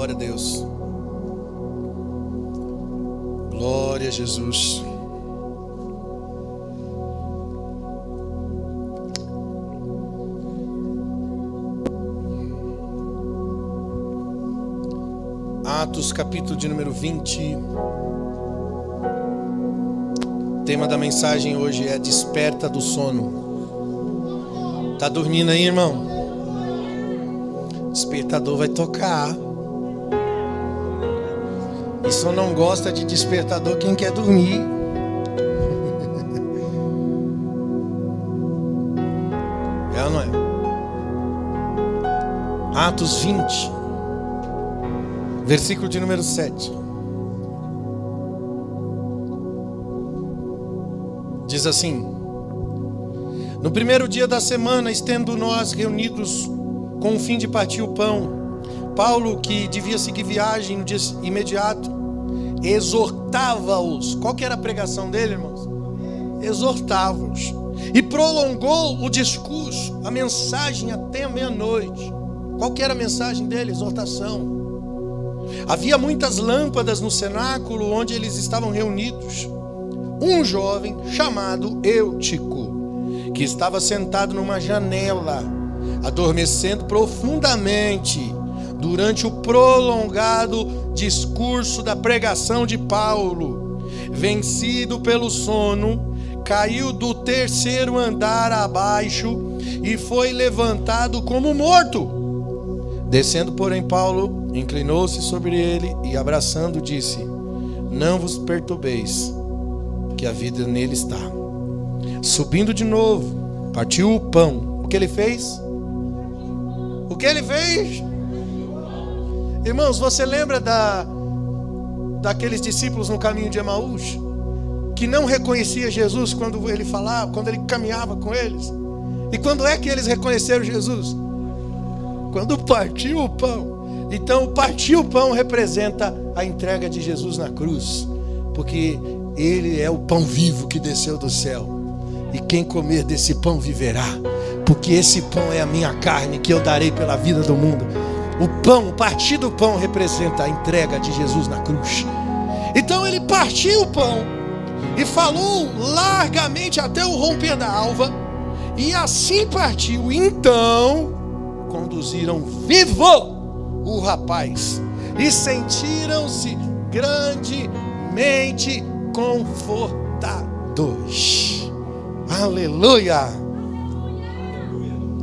Glória a Deus. Glória a Jesus. Atos, capítulo de número 20. O tema da mensagem hoje é desperta do sono. Tá dormindo aí, irmão? Despertador vai tocar. E só não gosta de despertador quem quer dormir. É ou não é? Atos 20, versículo de número 7. Diz assim: no primeiro dia da semana, estando nós reunidos com o fim de partir o pão, Paulo, que devia seguir viagem no dia imediato, exortava-os. Qual que era a pregação dele, irmãos? Exortava-os. E prolongou o discurso, a mensagem até a meia-noite. Qual que era a mensagem dele? Exortação. Havia muitas lâmpadas no cenáculo onde eles estavam reunidos. Um jovem chamado Eutico, que estava sentado numa janela, adormecendo profundamente durante o prolongado discurso da pregação de Paulo, vencido pelo sono, caiu do terceiro andar abaixo e foi levantado como morto. Descendo, porém, Paulo inclinou-se sobre ele e, abraçando, disse: não vos perturbeis, que a vida nele está. Subindo de novo, partiu o pão. O que ele fez? O que ele fez? Irmãos, você lembra daqueles discípulos no caminho de Emaús, que não reconhecia Jesus quando ele falava, quando ele caminhava com eles? E quando é que eles reconheceram Jesus? Quando partiu o pão. Então, partir o pão representa a entrega de Jesus na cruz, porque ele é o pão vivo que desceu do céu. E quem comer desse pão viverá, porque esse pão é a minha carne que eu darei pela vida do mundo. O pão, o partir do pão representa a entrega de Jesus na cruz. Então ele partiu o pão e falou largamente até o romper da alva, e assim partiu. Então conduziram vivo o rapaz e sentiram-se grandemente confortados. Aleluia!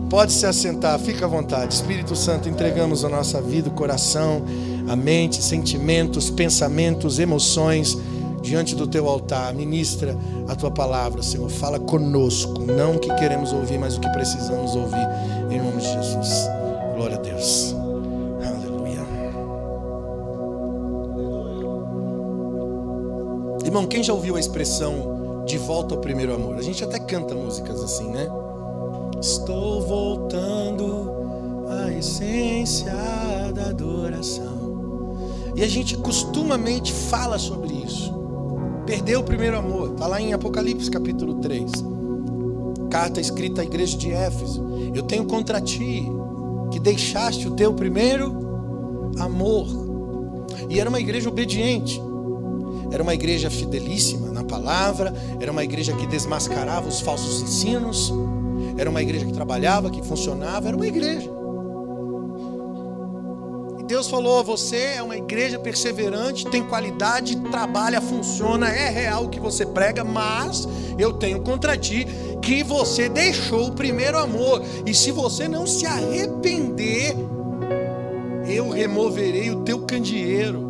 Pode se assentar, fica à vontade. Espírito Santo, entregamos a nossa vida, o coração, a mente, sentimentos, pensamentos, emoções diante do teu altar. Ministra a tua palavra, Senhor. Fala conosco, não o que queremos ouvir, mas o que precisamos ouvir, em nome de Jesus. Glória a Deus. Aleluia. Irmão, quem já ouviu a expressão de volta ao primeiro amor? A gente até canta músicas assim, né? Estou voltando à essência da adoração. E a gente costumamente fala sobre isso. Perdeu o primeiro amor. Está lá em Apocalipse capítulo 3. Carta escrita à igreja de Éfeso. Eu tenho contra ti que deixaste o teu primeiro amor. E era uma igreja obediente. Era uma igreja fidelíssima na palavra. Era uma igreja que desmascarava os falsos ensinos. Era uma igreja que trabalhava, que funcionava. Era uma igreja. E Deus falou: você é uma igreja perseverante, tem qualidade, trabalha, funciona, é real o que você prega, mas eu tenho contra ti que você deixou o primeiro amor. E se você não se arrepender, eu removerei o teu candeeiro.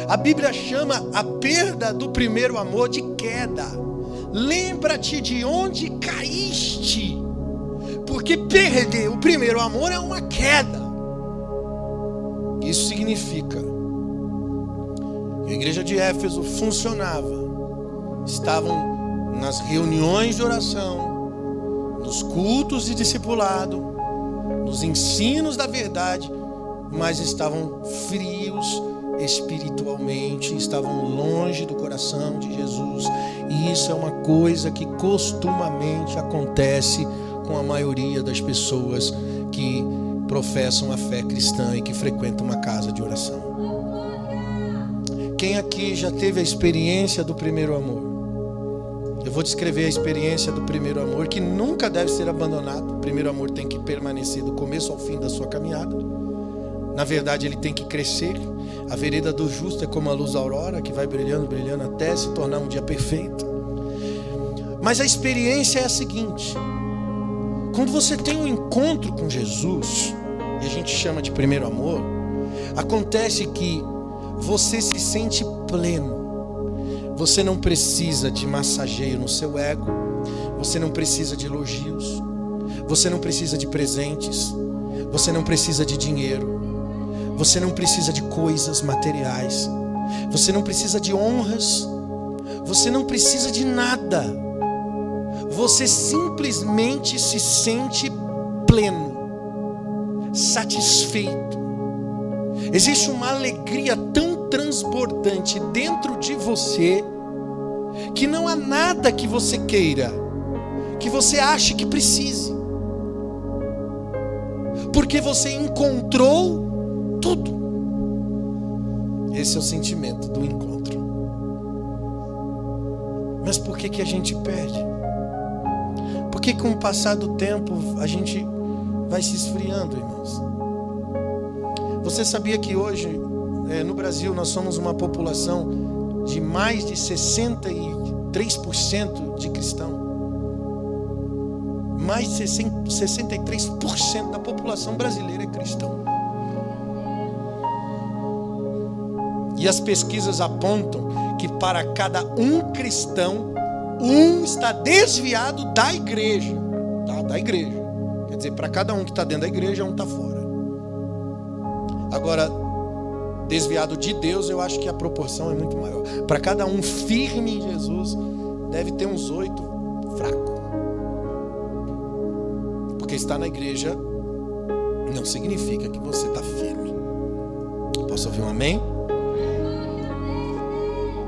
A Bíblia chama a perda do primeiro amor de queda. Lembra-te de onde caíste, porque perder o primeiro amor é uma queda. Isso significa que a igreja de Éfeso funcionava, estavam nas reuniões de oração, nos cultos de discipulado, nos ensinos da verdade, mas estavam frios espiritualmente, estavam longe do coração de Jesus. E isso é uma coisa que costumamente acontece com a maioria das pessoas que professam a fé cristã e que frequentam uma casa de oração. Quem aqui já teve a experiência do primeiro amor? Eu vou descrever a experiência do primeiro amor, que nunca deve ser abandonado. O primeiro amor tem que permanecer do começo ao fim da sua caminhada. Na verdade, ele tem que crescer. A vereda do justo é como a luz da aurora, que vai brilhando, brilhando, até se tornar um dia perfeito. Mas a experiência é a seguinte: quando você tem um encontro com Jesus, e a gente chama de primeiro amor, acontece que você se sente pleno. Você não precisa de massageio no seu ego. Você não precisa de elogios. Você não precisa de presentes. Você não precisa de dinheiro. Você não precisa de coisas materiais. Você não precisa de honras. Você não precisa de nada. Você simplesmente se sente pleno, satisfeito. Existe uma alegria tão transbordante dentro de você que não há nada que você queira, que você ache que precise, porque você encontrou tudo. Esse é o sentimento do encontro. Mas por que a gente perde? Por que com o passar do tempo a gente vai se esfriando, irmãos? Você sabia que hoje, no Brasil, nós somos uma população de mais de 63% de cristão? Mais de 63% da população brasileira é cristão. E as pesquisas apontam que para cada um cristão, um está desviado da igreja. Tá? Da igreja. Quer dizer, para cada um que está dentro da igreja, um está fora. Agora, desviado de Deus, eu acho que a proporção é muito maior. Para cada um firme em Jesus, deve ter uns 8 fracos. Porque estar na igreja não significa que você está firme. Posso ouvir um amém?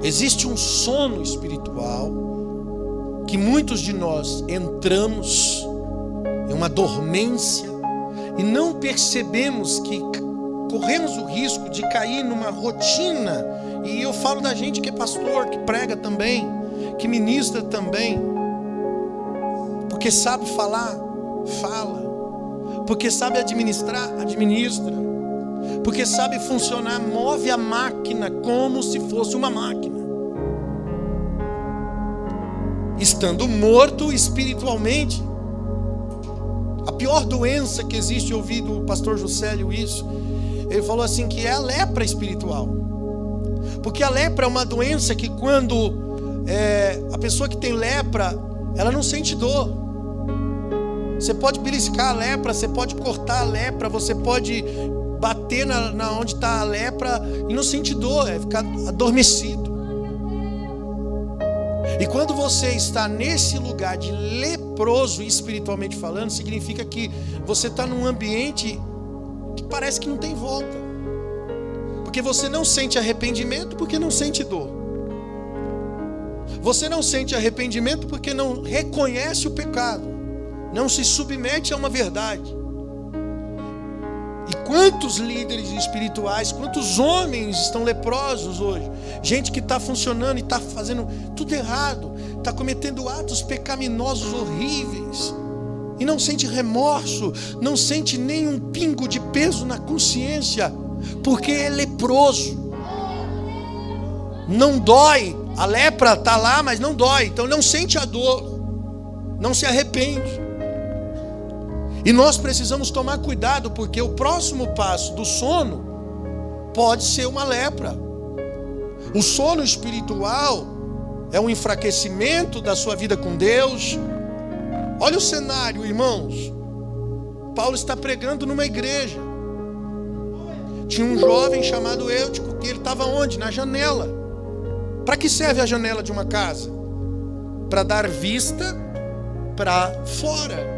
Existe um sono espiritual que muitos de nós entramos em uma dormência e não percebemos que corremos o risco de cair numa rotina. E eu falo da gente que é pastor, que prega também, que ministra também, porque sabe falar, fala, porque sabe administrar, administra, porque sabe funcionar, move a máquina como se fosse uma máquina, estando morto espiritualmente. A pior doença que existe, eu ouvi do pastor Juscelio isso. Ele falou assim que é a lepra espiritual. Porque a lepra é uma doença que quando a pessoa que tem lepra, ela não sente dor. Você pode beliscar a lepra, você pode cortar a lepra, você pode bater na onde está a lepra e não sente dor, é ficar adormecido. E quando você está nesse lugar de leproso, espiritualmente falando, significa que você está num ambiente que parece que não tem volta. Porque você não sente arrependimento porque não sente dor. Você não sente arrependimento porque não reconhece o pecado. Não se submete a uma verdade. E quantos líderes espirituais, quantos homens estão leprosos hoje? Gente que está funcionando e está fazendo tudo errado, está cometendo atos pecaminosos horríveis, e não sente remorso, não sente nenhum pingo de peso na consciência, porque é leproso. Não dói, a lepra está lá, mas não dói, então não sente a dor, não se arrepende. E nós precisamos tomar cuidado, porque o próximo passo do sono pode ser uma lepra. O sono espiritual é um enfraquecimento da sua vida com Deus. Olha o cenário, irmãos. Paulo está pregando numa igreja. Tinha um jovem chamado Eutico, que ele estava onde? Na janela. Para que serve a janela de uma casa? Para dar vista para fora.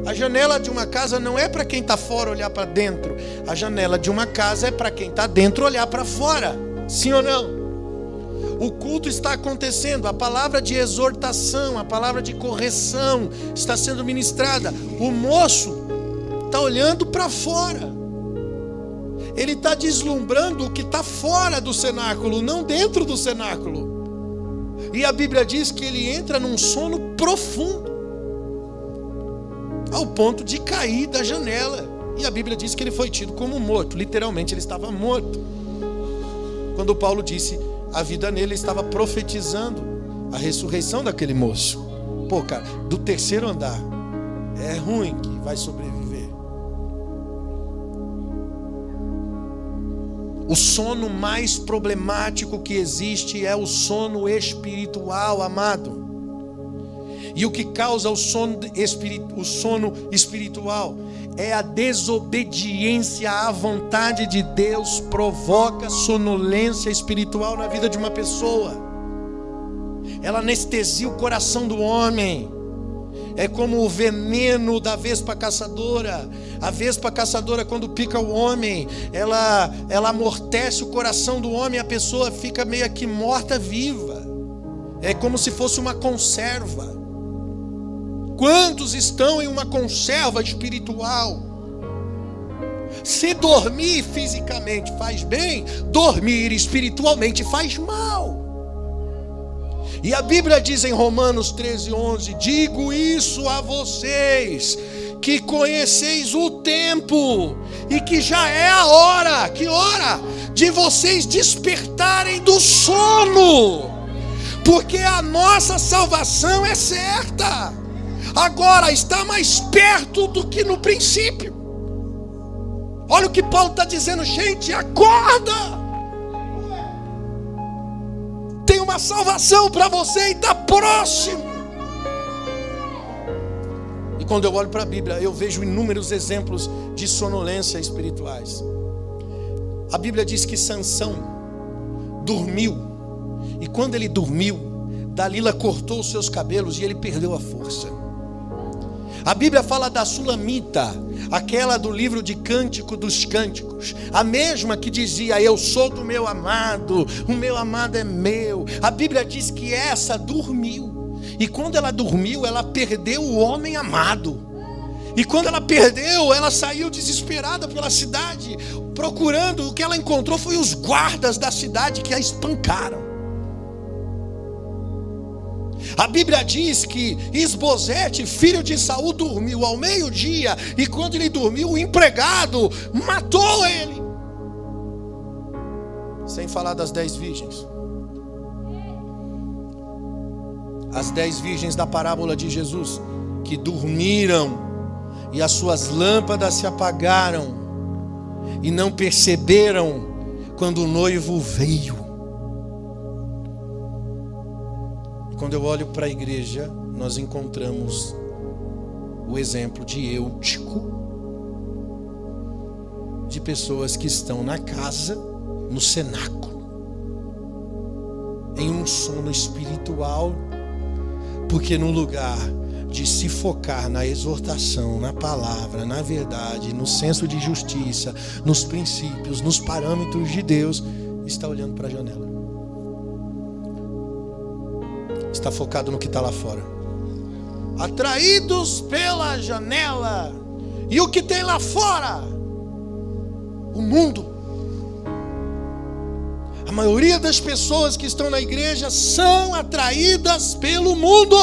A janela de uma casa não é para quem está fora olhar para dentro. A janela de uma casa é para quem está dentro olhar para fora. Sim ou não? O culto está acontecendo, a palavra de exortação, a palavra de correção está sendo ministrada. O moço está está olhando para fora. Ele está deslumbrando o que está fora do cenáculo, não dentro do cenáculo. E a Bíblia diz que ele entra num sono profundo, ao ponto de cair da janela. E a Bíblia diz que ele foi tido como morto. Literalmente ele estava morto. Quando Paulo disse a vida nele, ele estava profetizando a ressurreição daquele moço. Pô, cara, do terceiro andar, é ruim que vai sobreviver. O sono mais problemático que existe é o sono espiritual, amado. E o que causa o sono espiritual é a desobediência à vontade de Deus, provoca sonolência espiritual na vida de uma pessoa. Ela anestesia o coração do homem. É como o veneno da vespa caçadora. A vespa caçadora, quando pica o homem, ela amortece o coração do homem, a pessoa fica meio que morta-viva. É como se fosse uma conserva. Quantos estão em uma conserva espiritual? Se dormir fisicamente faz bem, dormir espiritualmente faz mal. E a Bíblia diz em Romanos 13:11: digo isso a vocês, que conheceis o tempo, e que já é a hora, que hora? De vocês despertarem do sono, porque a nossa salvação é certa. Agora está mais perto do que no princípio. Olha o que Paulo está dizendo, gente, acorda! Tem uma salvação para você e está próximo. E quando eu olho para a Bíblia, eu vejo inúmeros exemplos de sonolência espirituais. A Bíblia diz que Sansão dormiu, e quando ele dormiu, Dalila cortou os seus cabelos e ele perdeu a força. A Bíblia fala da Sulamita, aquela do livro de Cântico dos Cânticos, a mesma que dizia: eu sou do meu amado, o meu amado é meu. A Bíblia diz que essa dormiu, e quando ela dormiu, ela perdeu o homem amado. E quando ela perdeu, ela saiu desesperada pela cidade, procurando. O que ela encontrou foi os guardas da cidade que a espancaram. A Bíblia diz que Isbosete, filho de Saul, dormiu ao meio-dia, e quando ele dormiu, o empregado matou ele. Sem falar das 10 virgens. As 10 virgens da parábola de Jesus, que dormiram, e as suas lâmpadas se apagaram, e não perceberam quando o noivo veio. Quando eu olho para a igreja, nós encontramos o exemplo de Eutico, de pessoas que estão na casa, no cenáculo, em um sono espiritual, porque no lugar de se focar na exortação, na palavra, na verdade, no senso de justiça, nos princípios, nos parâmetros de Deus, está olhando para a janela. Está focado no que está lá fora. Atraídos pela janela. E o que tem lá fora? O mundo. A maioria das pessoas que estão na igreja são atraídas pelo mundo.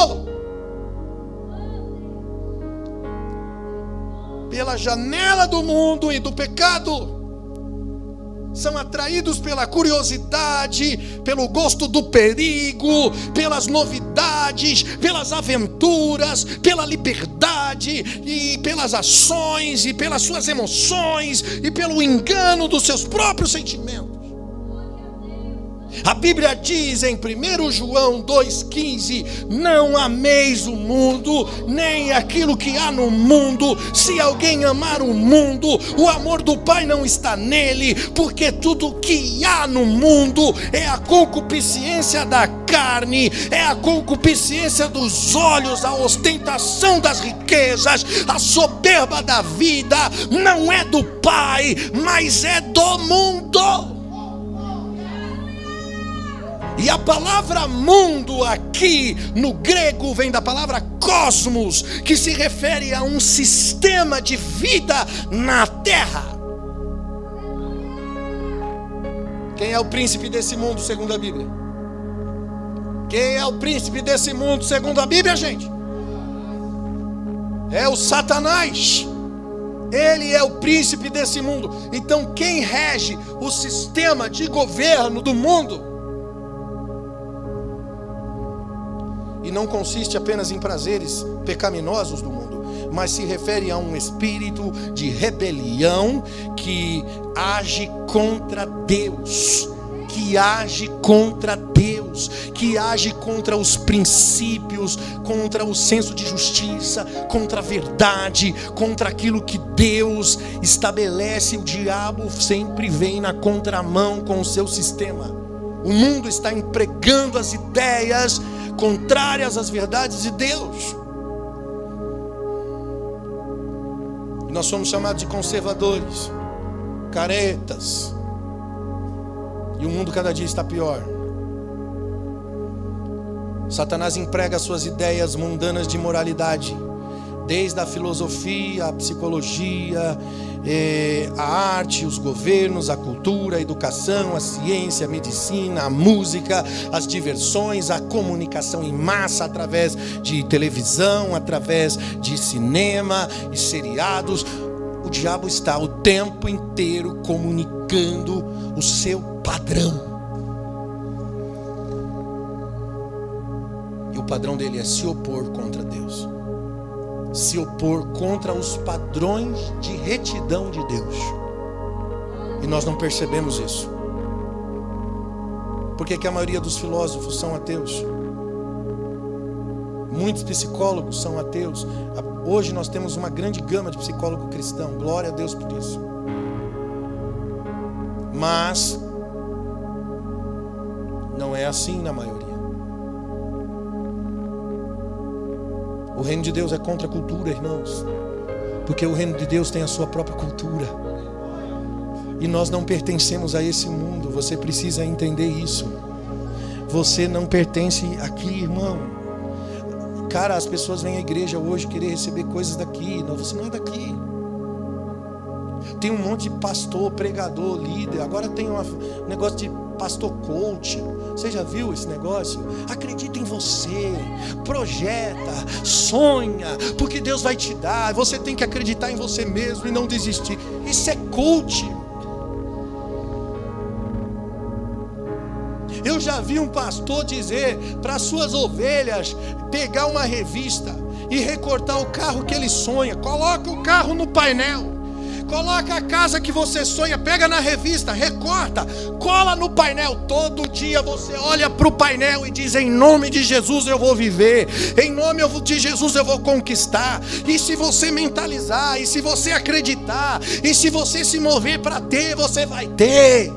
Pela janela do mundo e do pecado. São atraídos pela curiosidade, pelo gosto do perigo, pelas novidades, pelas aventuras, pela liberdade, e pelas ações, e pelas suas emoções, e pelo engano dos seus próprios sentimentos. A Bíblia diz em 1 João 2,15: não ameis o mundo, nem aquilo que há no mundo. Se alguém amar o mundo, o amor do Pai não está nele, porque tudo que há no mundo é a concupiscência da carne, é a concupiscência dos olhos, a ostentação das riquezas, a soberba da vida. Não é do Pai, mas é do mundo. E a palavra mundo aqui no grego vem da palavra cosmos, que se refere a um sistema de vida na terra. Quem é o príncipe desse mundo segundo a Bíblia? Quem é o príncipe desse mundo segundo a Bíblia, gente? É o Satanás. Ele é o príncipe desse mundo. Então quem rege o sistema de governo do mundo? E não consiste apenas em prazeres pecaminosos do mundo, mas se refere a um espírito de rebelião que age contra Deus, que age contra Deus, que age contra os princípios, contra o senso de justiça, contra a verdade, contra aquilo que Deus estabelece. O diabo sempre vem na contramão com o seu sistema. O mundo está empregando as ideias contrárias às verdades de Deus. E nós somos chamados de conservadores, caretas. E o mundo cada dia está pior. Satanás emprega suas ideias mundanas de moralidade, desde a filosofia, a psicologia, a arte, os governos, a cultura, a educação, a ciência, a medicina, a música, as diversões, a comunicação em massa através de televisão, através de cinema e seriados. O diabo está o tempo inteiro comunicando o seu padrão. E o padrão dele é se opor contra Deus, se opor contra os padrões de retidão de Deus. E nós não percebemos isso. Por que a maioria dos filósofos são ateus? Muitos psicólogos são ateus. Hoje nós temos uma grande gama de psicólogo cristão. Glória a Deus por isso. Mas não é assim na maioria. O reino de Deus é contra a cultura, irmãos. Porque o reino de Deus tem a sua própria cultura. E nós não pertencemos a esse mundo. Você precisa entender isso. Você não pertence aqui, irmão. Cara, as pessoas vêm à igreja hoje querer receber coisas daqui. Não, você não é daqui. Tem um monte de pastor, pregador, líder. Agora tem um negócio de pastor coach. Você já viu esse negócio? Acredita em você, projeta, sonha, porque Deus vai te dar. Você tem que acreditar em você mesmo e não desistir. Isso é coach. Eu já vi um pastor dizer para suas ovelhas pegar uma revista e recortar o carro que ele sonha. Coloca o carro no painel. Coloca a casa que você sonha, pega na revista, recorta, cola no painel. Todo dia você olha para o painel e diz: em nome de Jesus eu vou viver, em nome de Jesus eu vou conquistar. E se você mentalizar, e se você acreditar, e se você se mover para ter, você vai ter.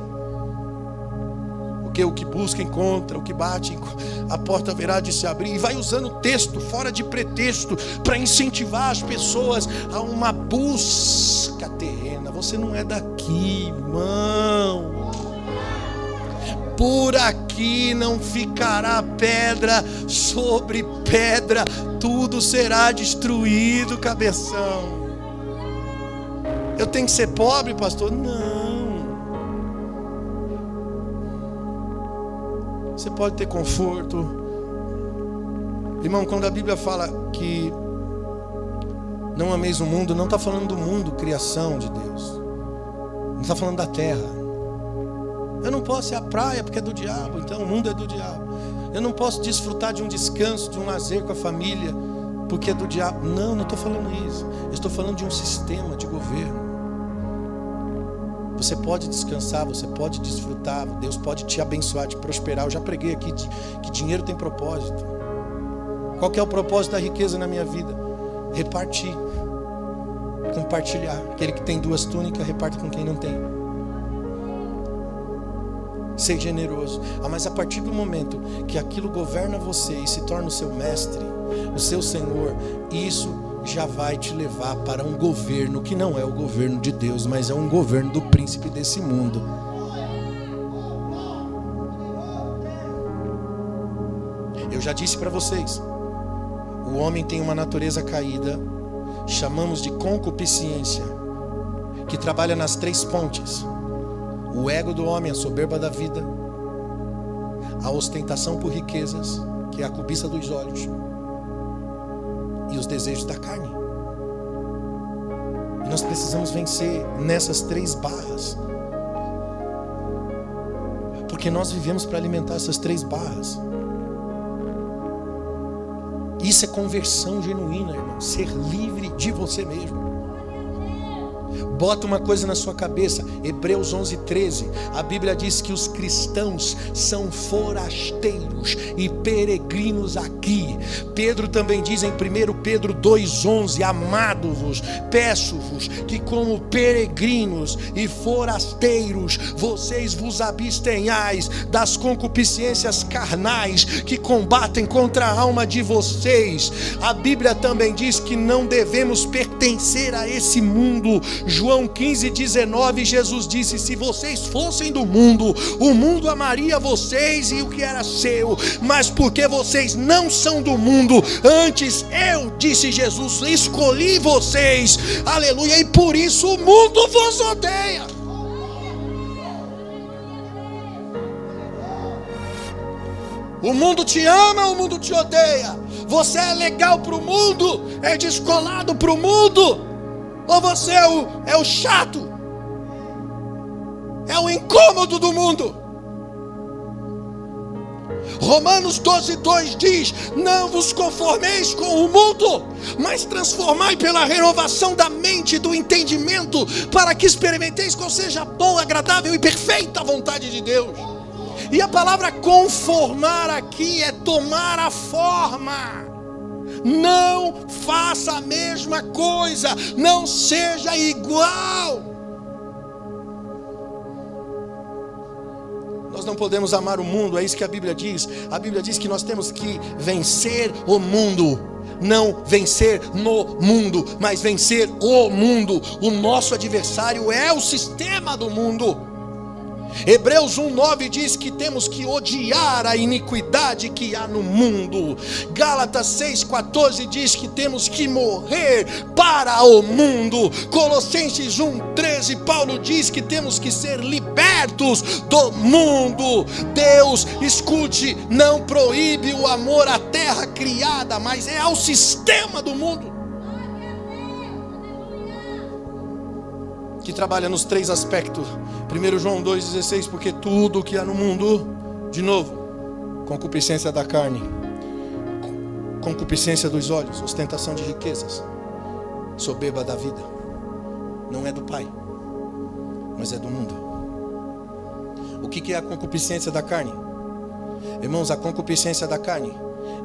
Porque o que busca encontra, o que bate a porta haverá de se abrir. E vai usando texto fora de pretexto para incentivar as pessoas a uma busca terrena. Você não é daqui, irmão. Por aqui não ficará pedra sobre pedra, tudo será destruído, cabeção. Eu tenho que ser pobre, pastor? Não. Você pode ter conforto. Irmão, quando a Bíblia fala que não ameis o mundo, não está falando do mundo, criação de Deus. Não está falando da terra. Eu não posso ir à praia porque é do diabo, então o mundo é do diabo. Eu não posso desfrutar de um descanso, de um lazer com a família, porque é do diabo. Não, não estou falando isso. Eu estou falando de um sistema de governo. Você pode descansar, você pode desfrutar, Deus pode te abençoar, te prosperar. Eu já preguei aqui que dinheiro tem propósito. Qual que é o propósito da riqueza na minha vida? Repartir, compartilhar. Aquele que tem 2 túnicas, reparta com quem não tem. Ser generoso. Mas a partir do momento que aquilo governa você e se torna o seu mestre, o seu senhor, isso já vai te levar para um governo que não é o governo de Deus, mas é um governo do príncipe desse mundo. Eu já disse para vocês, o homem tem uma natureza caída, chamamos de concupiscência, que trabalha nas 3 pontes: o ego do homem, a soberba da vida, a ostentação por riquezas, que é a cobiça dos olhos, e os desejos da carne. E nós precisamos vencer nessas 3 barras, porque nós vivemos para alimentar essas 3 barras. Isso é conversão genuína, irmão. Ser livre de você mesmo. Bota uma coisa na sua cabeça. Hebreus 11:13. A Bíblia diz que os cristãos são forasteiros e peregrinos aqui. Pedro também diz em 1 Pedro 2:11: amado-vos, peço-vos que como peregrinos e forasteiros vocês vos abstenhais das concupiscências carnais que combatem contra a alma de vocês. A Bíblia também diz que não devemos pertencer a esse mundo. João 15:19, Jesus disse: se vocês fossem do mundo, o mundo amaria vocês e o que era seu, mas porque vocês não são do mundo, antes eu, disse Jesus, escolhi vocês, aleluia, e por isso o mundo vos odeia. O mundo te ama, o mundo te odeia. Você é legal para o mundo, é descolado para o mundo, ou você é o chato, é o incômodo do mundo. Romanos 12:2 diz: não vos conformeis com o mundo, mas transformai pela renovação da mente e do entendimento, para que experimenteis qual seja a boa, agradável e perfeita vontade de Deus. E a palavra conformar aqui é tomar a forma. Não faça a mesma coisa, não seja igual. Nós não podemos amar o mundo, é isso que a Bíblia diz. A Bíblia diz que nós temos que vencer o mundo. Não vencer no mundo, mas vencer o mundo. O nosso adversário é o sistema do mundo. Hebreus 1:9 diz que temos que odiar a iniquidade que há no mundo. Gálatas 6:14 diz que temos que morrer para o mundo. Colossenses 1:13, Paulo diz que temos que ser libertos do mundo. Deus, escute, não proíbe o amor à terra criada, mas é ao sistema do mundo, que trabalha nos 3 aspectos. 1 João 2,16, porque tudo que há no mundo, de novo, concupiscência da carne, concupiscência dos olhos, ostentação de riquezas, soberba da vida, não é do Pai, mas é do mundo. O que é a concupiscência da carne? Irmãos, a concupiscência da carne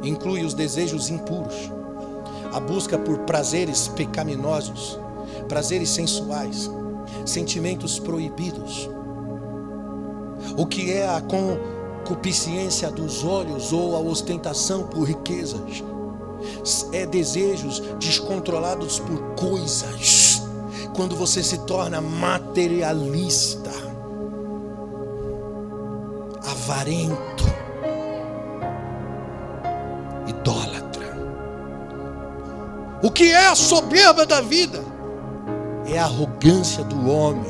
inclui os desejos impuros, a busca por prazeres pecaminosos, prazeres sensuais, sentimentos proibidos. O que é a concupiscência dos olhos ou a ostentação por riquezas? É desejos descontrolados por coisas. Quando você se torna materialista, avarento, idólatra. O que é a soberba da vida? É a arrogância do homem,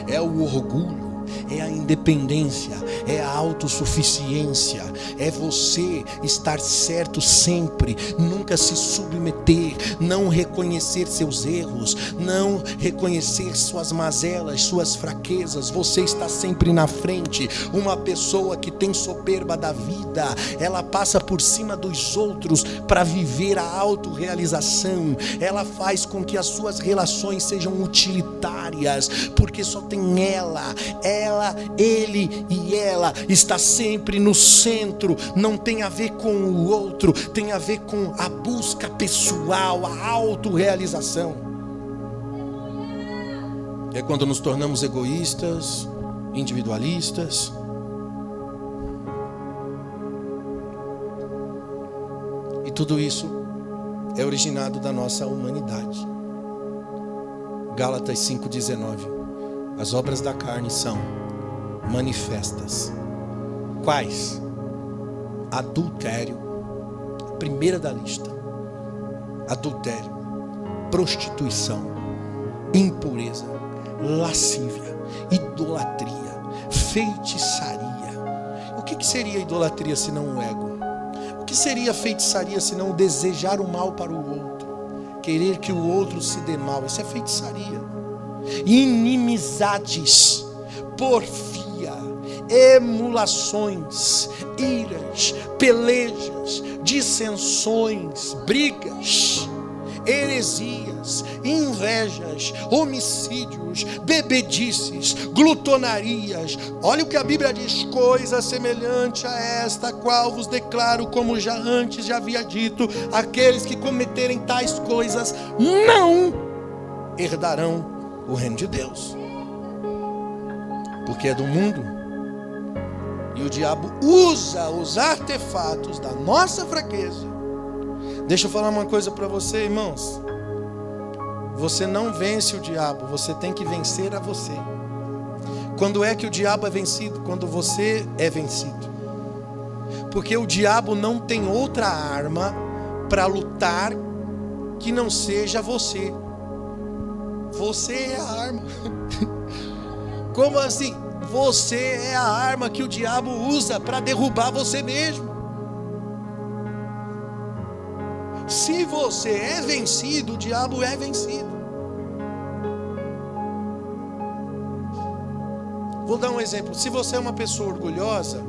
é o orgulho, é a independência, é a autossuficiência, é você estar certo sempre, nunca se submeter, não reconhecer seus erros, não reconhecer suas mazelas, suas fraquezas. Você está sempre na frente. Uma pessoa que tem soberba da vida, ela passa por cima dos outros para viver a autorrealização. Ela faz com que as suas relações sejam utilitárias, porque só tem ela, ele e ela está sempre no centro. Não tem a ver com o outro, tem a ver com a busca pessoal, a autorrealização. É quando nos tornamos egoístas, individualistas. E tudo isso é originado da nossa humanidade. Gálatas 5:19. As obras da carne são manifestas. Quais? Adultério, Primeira da lista: adultério, prostituição, impureza, lascívia, idolatria, feitiçaria. O que seria idolatria se não o ego? O que seria feitiçaria se não o desejar o mal para o outro? Querer que o outro se dê mal, isso é feitiçaria. Inimizades, porfia, emulações, iras, pelejas, dissensões, brigas, heresias, invejas, homicídios, bebedices, glutonarias. Olha o que a Bíblia diz: coisa semelhante a esta, qual vos declaro, como já antes já havia dito, aqueles que cometerem tais coisas não herdarão o reino de Deus. Porque é do mundo, e o diabo usa os artefatos da nossa fraqueza. Deixa eu falar uma coisa para você, irmãos. Você não vence o diabo, você tem que vencer a você. Quando é que o diabo é vencido? Quando você é vencido. Porque o diabo não tem outra arma para lutar que não seja você. Você é a arma. Como assim? Você é a arma que o diabo usa para derrubar você mesmo. Se você é vencido, o diabo é vencido. Vou dar um exemplo. Se você é uma pessoa orgulhosa,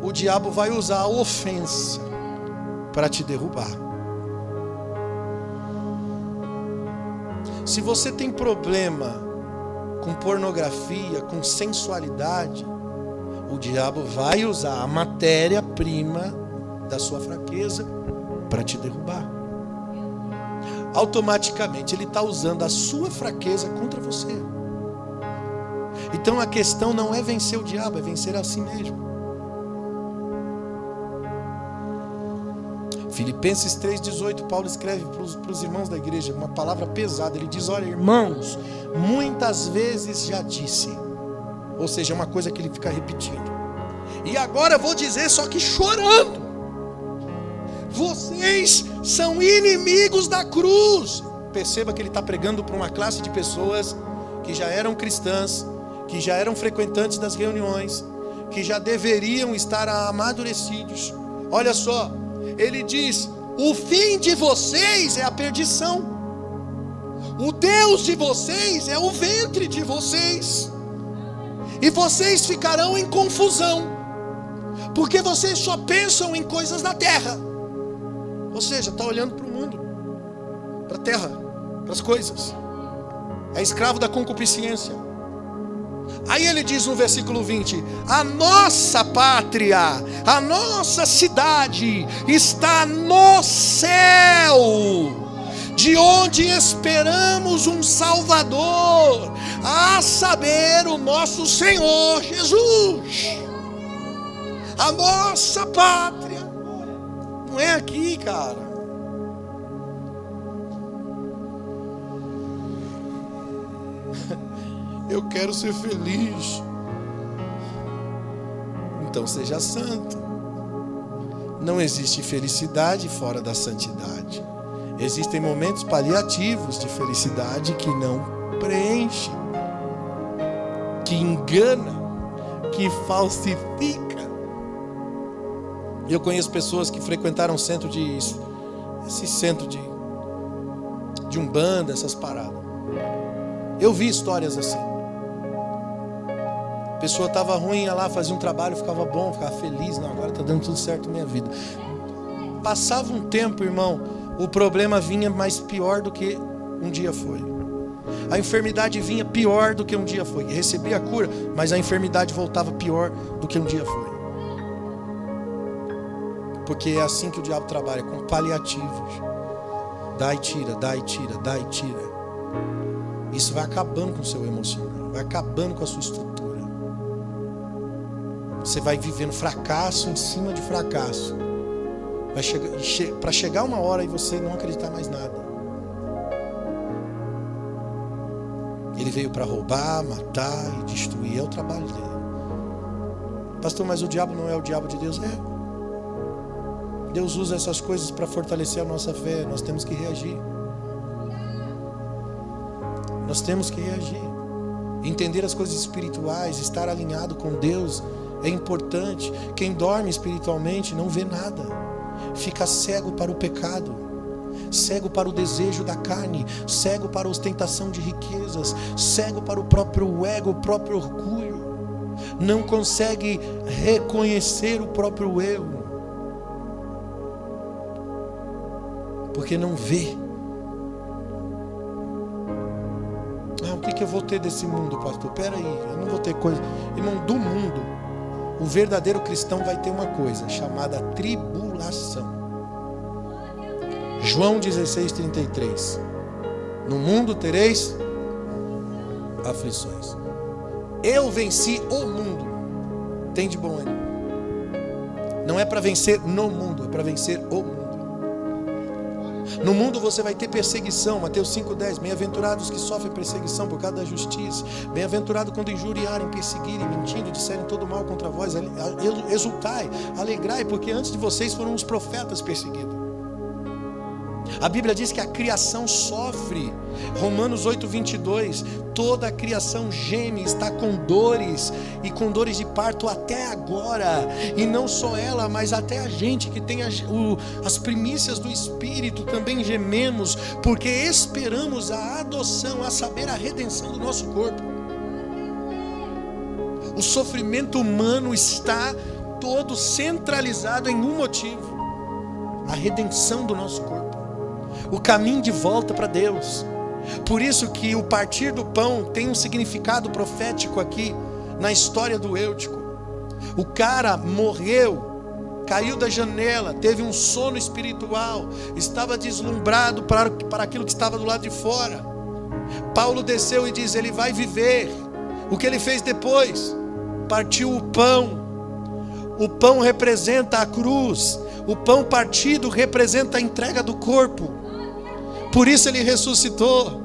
o diabo vai usar a ofensa para te derrubar. Se você tem problema com pornografia, com sensualidade, o diabo vai usar a matéria-prima da sua fraqueza para te derrubar. Automaticamente ele está usando a sua fraqueza contra você. Então a questão não é vencer o diabo, é vencer a si mesmo. Filipenses 3,18, Paulo escreve para os irmãos da igreja uma palavra pesada. Ele diz: olha, irmãos, muitas vezes já disse. Ou seja, é uma coisa que ele fica repetindo. E agora eu vou dizer, só que chorando: vocês são inimigos da cruz. Perceba que ele está pregando para uma classe de pessoas que já eram cristãs, que já eram frequentantes das reuniões, que já deveriam estar amadurecidos. Olha só, ele diz: o fim de vocês é a perdição. O Deus de vocês é o ventre de vocês. E vocês ficarão em confusão, porque vocês só pensam em coisas da terra. Ou seja, está olhando para o mundo, para a terra, para as coisas. É escravo da concupiscência. Aí ele diz no versículo 20: a nossa pátria, a nossa cidade está no céu, de onde esperamos um Salvador, a saber, o nosso Senhor Jesus. A nossa pátria não é aqui, cara. Eu quero ser feliz. Então seja santo. Não existe felicidade fora da santidade. Existem momentos paliativos de felicidade que não preenchem, que engana, que falsifica. Eu conheço pessoas que frequentaram esse centro de Umbanda, essas paradas. Eu vi histórias assim. A pessoa estava ruim, ia lá, fazia um trabalho, ficava bom, ficava feliz. Não, agora está dando tudo certo na minha vida. Passava um tempo, irmão, o problema vinha mais pior do que um dia foi. A enfermidade vinha pior do que um dia foi. Recebia a cura, mas a enfermidade voltava pior do que um dia foi. Porque é assim que o diabo trabalha, com paliativos. Dá e tira, dá e tira, dá e tira. Isso vai acabando com o seu emocional, vai acabando com a sua estrutura. Você vai vivendo fracasso em cima de fracasso. Para chegar uma hora e você não acreditar mais nada. Ele veio para roubar, matar e destruir. É o trabalho dele. Pastor, mas o diabo não é o diabo de Deus? É. Deus usa essas coisas para fortalecer a nossa fé. Nós temos que reagir. Nós temos que reagir. Entender as coisas espirituais, estar alinhado com Deus é importante. Quem dorme espiritualmente não vê nada. Fica cego para o pecado, cego para o desejo da carne, cego para a ostentação de riquezas, cego para o próprio ego, o próprio orgulho. Não consegue reconhecer o próprio erro, porque não vê. O que eu vou ter desse mundo, pastor? Espera aí, eu não vou ter coisa. Irmão, do mundo, o verdadeiro cristão vai ter uma coisa chamada tribulação. João 16:33. No mundo tereis aflições. Eu venci o mundo. Tem de bom ânimo. Não é para vencer no mundo, é para vencer o mundo. No mundo você vai ter perseguição. Mateus 5:10. Bem-aventurados que sofrem perseguição por causa da justiça. Bem-aventurado quando injuriarem, perseguirem, mentindo, disserem todo mal contra vós. Exultai, alegrai, porque antes de vocês foram os profetas perseguidos. A Bíblia diz que a criação sofre. Romanos 8:22. Toda a criação geme, está com dores, e com dores de parto até agora. E não só ela, mas até a gente que tem as primícias do Espírito também gememos, porque esperamos a adoção, a saber, a redenção do nosso corpo. O sofrimento humano está todo centralizado em um motivo: a redenção do nosso corpo, o caminho de volta para Deus. Por isso que o partir do pão tem um significado profético aqui na história do Eutico. O cara morreu, caiu da janela, teve um sono espiritual, estava deslumbrado para aquilo que estava do lado de fora. Paulo desceu e diz: ele vai viver. O que ele fez depois? Partiu o pão. O pão representa a cruz. O pão partido representa a entrega do corpo. Por isso ele ressuscitou.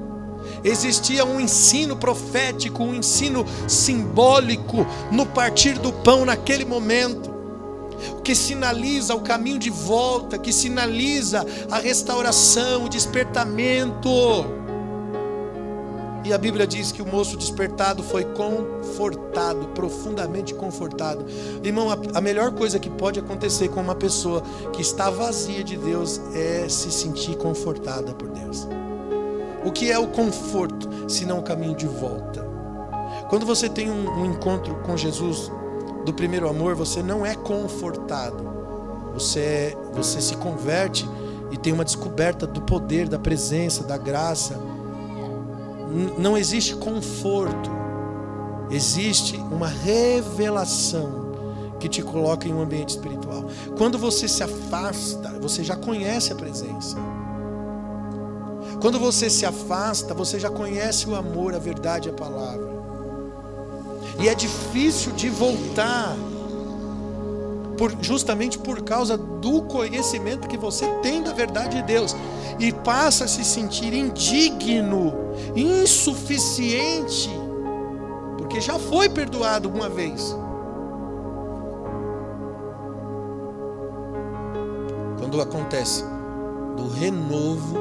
Existia um ensino profético, um ensino simbólico no partir do pão naquele momento, que sinaliza o caminho de volta, que sinaliza a restauração, o despertamento. E a Bíblia diz que o moço despertado foi confortado, profundamente confortado. Irmão, a melhor coisa que pode acontecer com uma pessoa que está vazia de Deus é se sentir confortada por Deus. O que é o conforto, senão o caminho de volta? Quando você tem um encontro com Jesus do primeiro amor, você não é confortado. Você se converte e tem uma descoberta do poder, da presença, da graça. Não existe conforto, existe uma revelação que te coloca em um ambiente espiritual. Quando você se afasta, você já conhece a presença. Quando você se afasta, você já conhece o amor, a verdade, a palavra. E é difícil de voltar, justamente por causa do conhecimento que você tem da verdade de Deus. E passa a se sentir indigno, insuficiente, porque já foi perdoado uma vez. Quando acontece do renovo,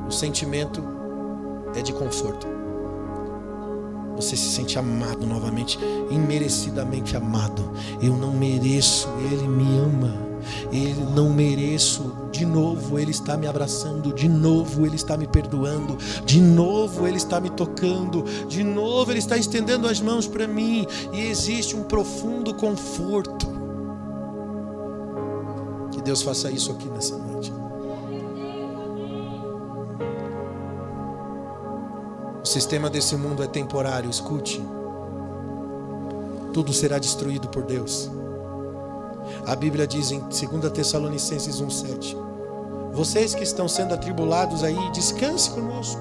o sentimento é de conforto. Você se sente amado novamente, imerecidamente amado. Eu não mereço, Ele me ama. Ele não mereço. De novo Ele está me abraçando, de novo Ele está me perdoando, de novo Ele está me tocando, de novo Ele está estendendo as mãos para mim. E existe um profundo conforto. Que Deus faça isso aqui nessa noite. O sistema desse mundo é temporário, escute. Tudo será destruído por Deus. A Bíblia diz em 2 Tessalonicenses 1:7: vocês que estão sendo atribulados aí, descanse conosco.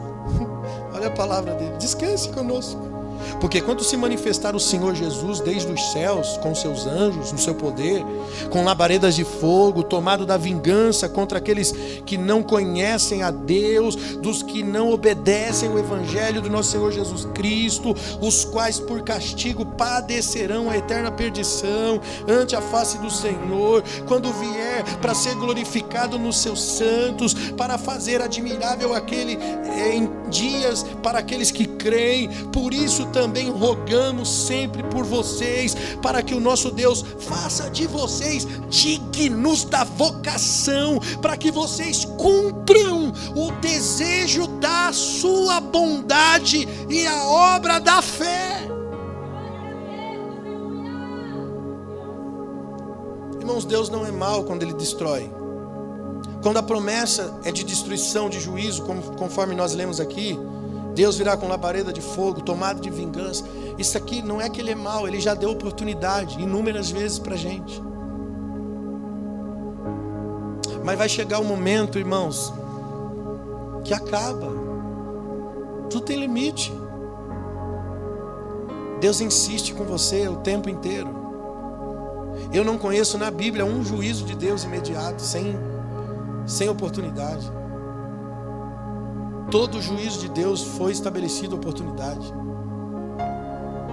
Olha a palavra dele: descanse conosco. Porque quando se manifestar o Senhor Jesus desde os céus, com seus anjos, no seu poder, com labaredas de fogo, tomado da vingança contra aqueles que não conhecem a Deus, dos que não obedecem o Evangelho do nosso Senhor Jesus Cristo, os quais por castigo padecerão a eterna perdição ante a face do Senhor, quando vier para ser glorificado nos seus santos, para fazer admirável aquele em dias para aqueles que creem. Por isso também rogamos sempre por vocês, para que o nosso Deus faça de vocês dignos da vocação, para que vocês cumpram o desejo da sua bondade e a obra da fé. Irmãos, Deus não é mau quando Ele destrói. Quando a promessa é de destruição, de juízo, conforme nós lemos aqui, Deus virá com labareda de fogo, tomado de vingança. Isso aqui não é que Ele é mau, Ele já deu oportunidade inúmeras vezes para a gente. Mas vai chegar um momento, irmãos, que acaba. Tudo tem limite. Deus insiste com você o tempo inteiro. Eu não conheço na Bíblia um juízo de Deus imediato, sem oportunidade. Todo o juízo de Deus foi estabelecido oportunidade.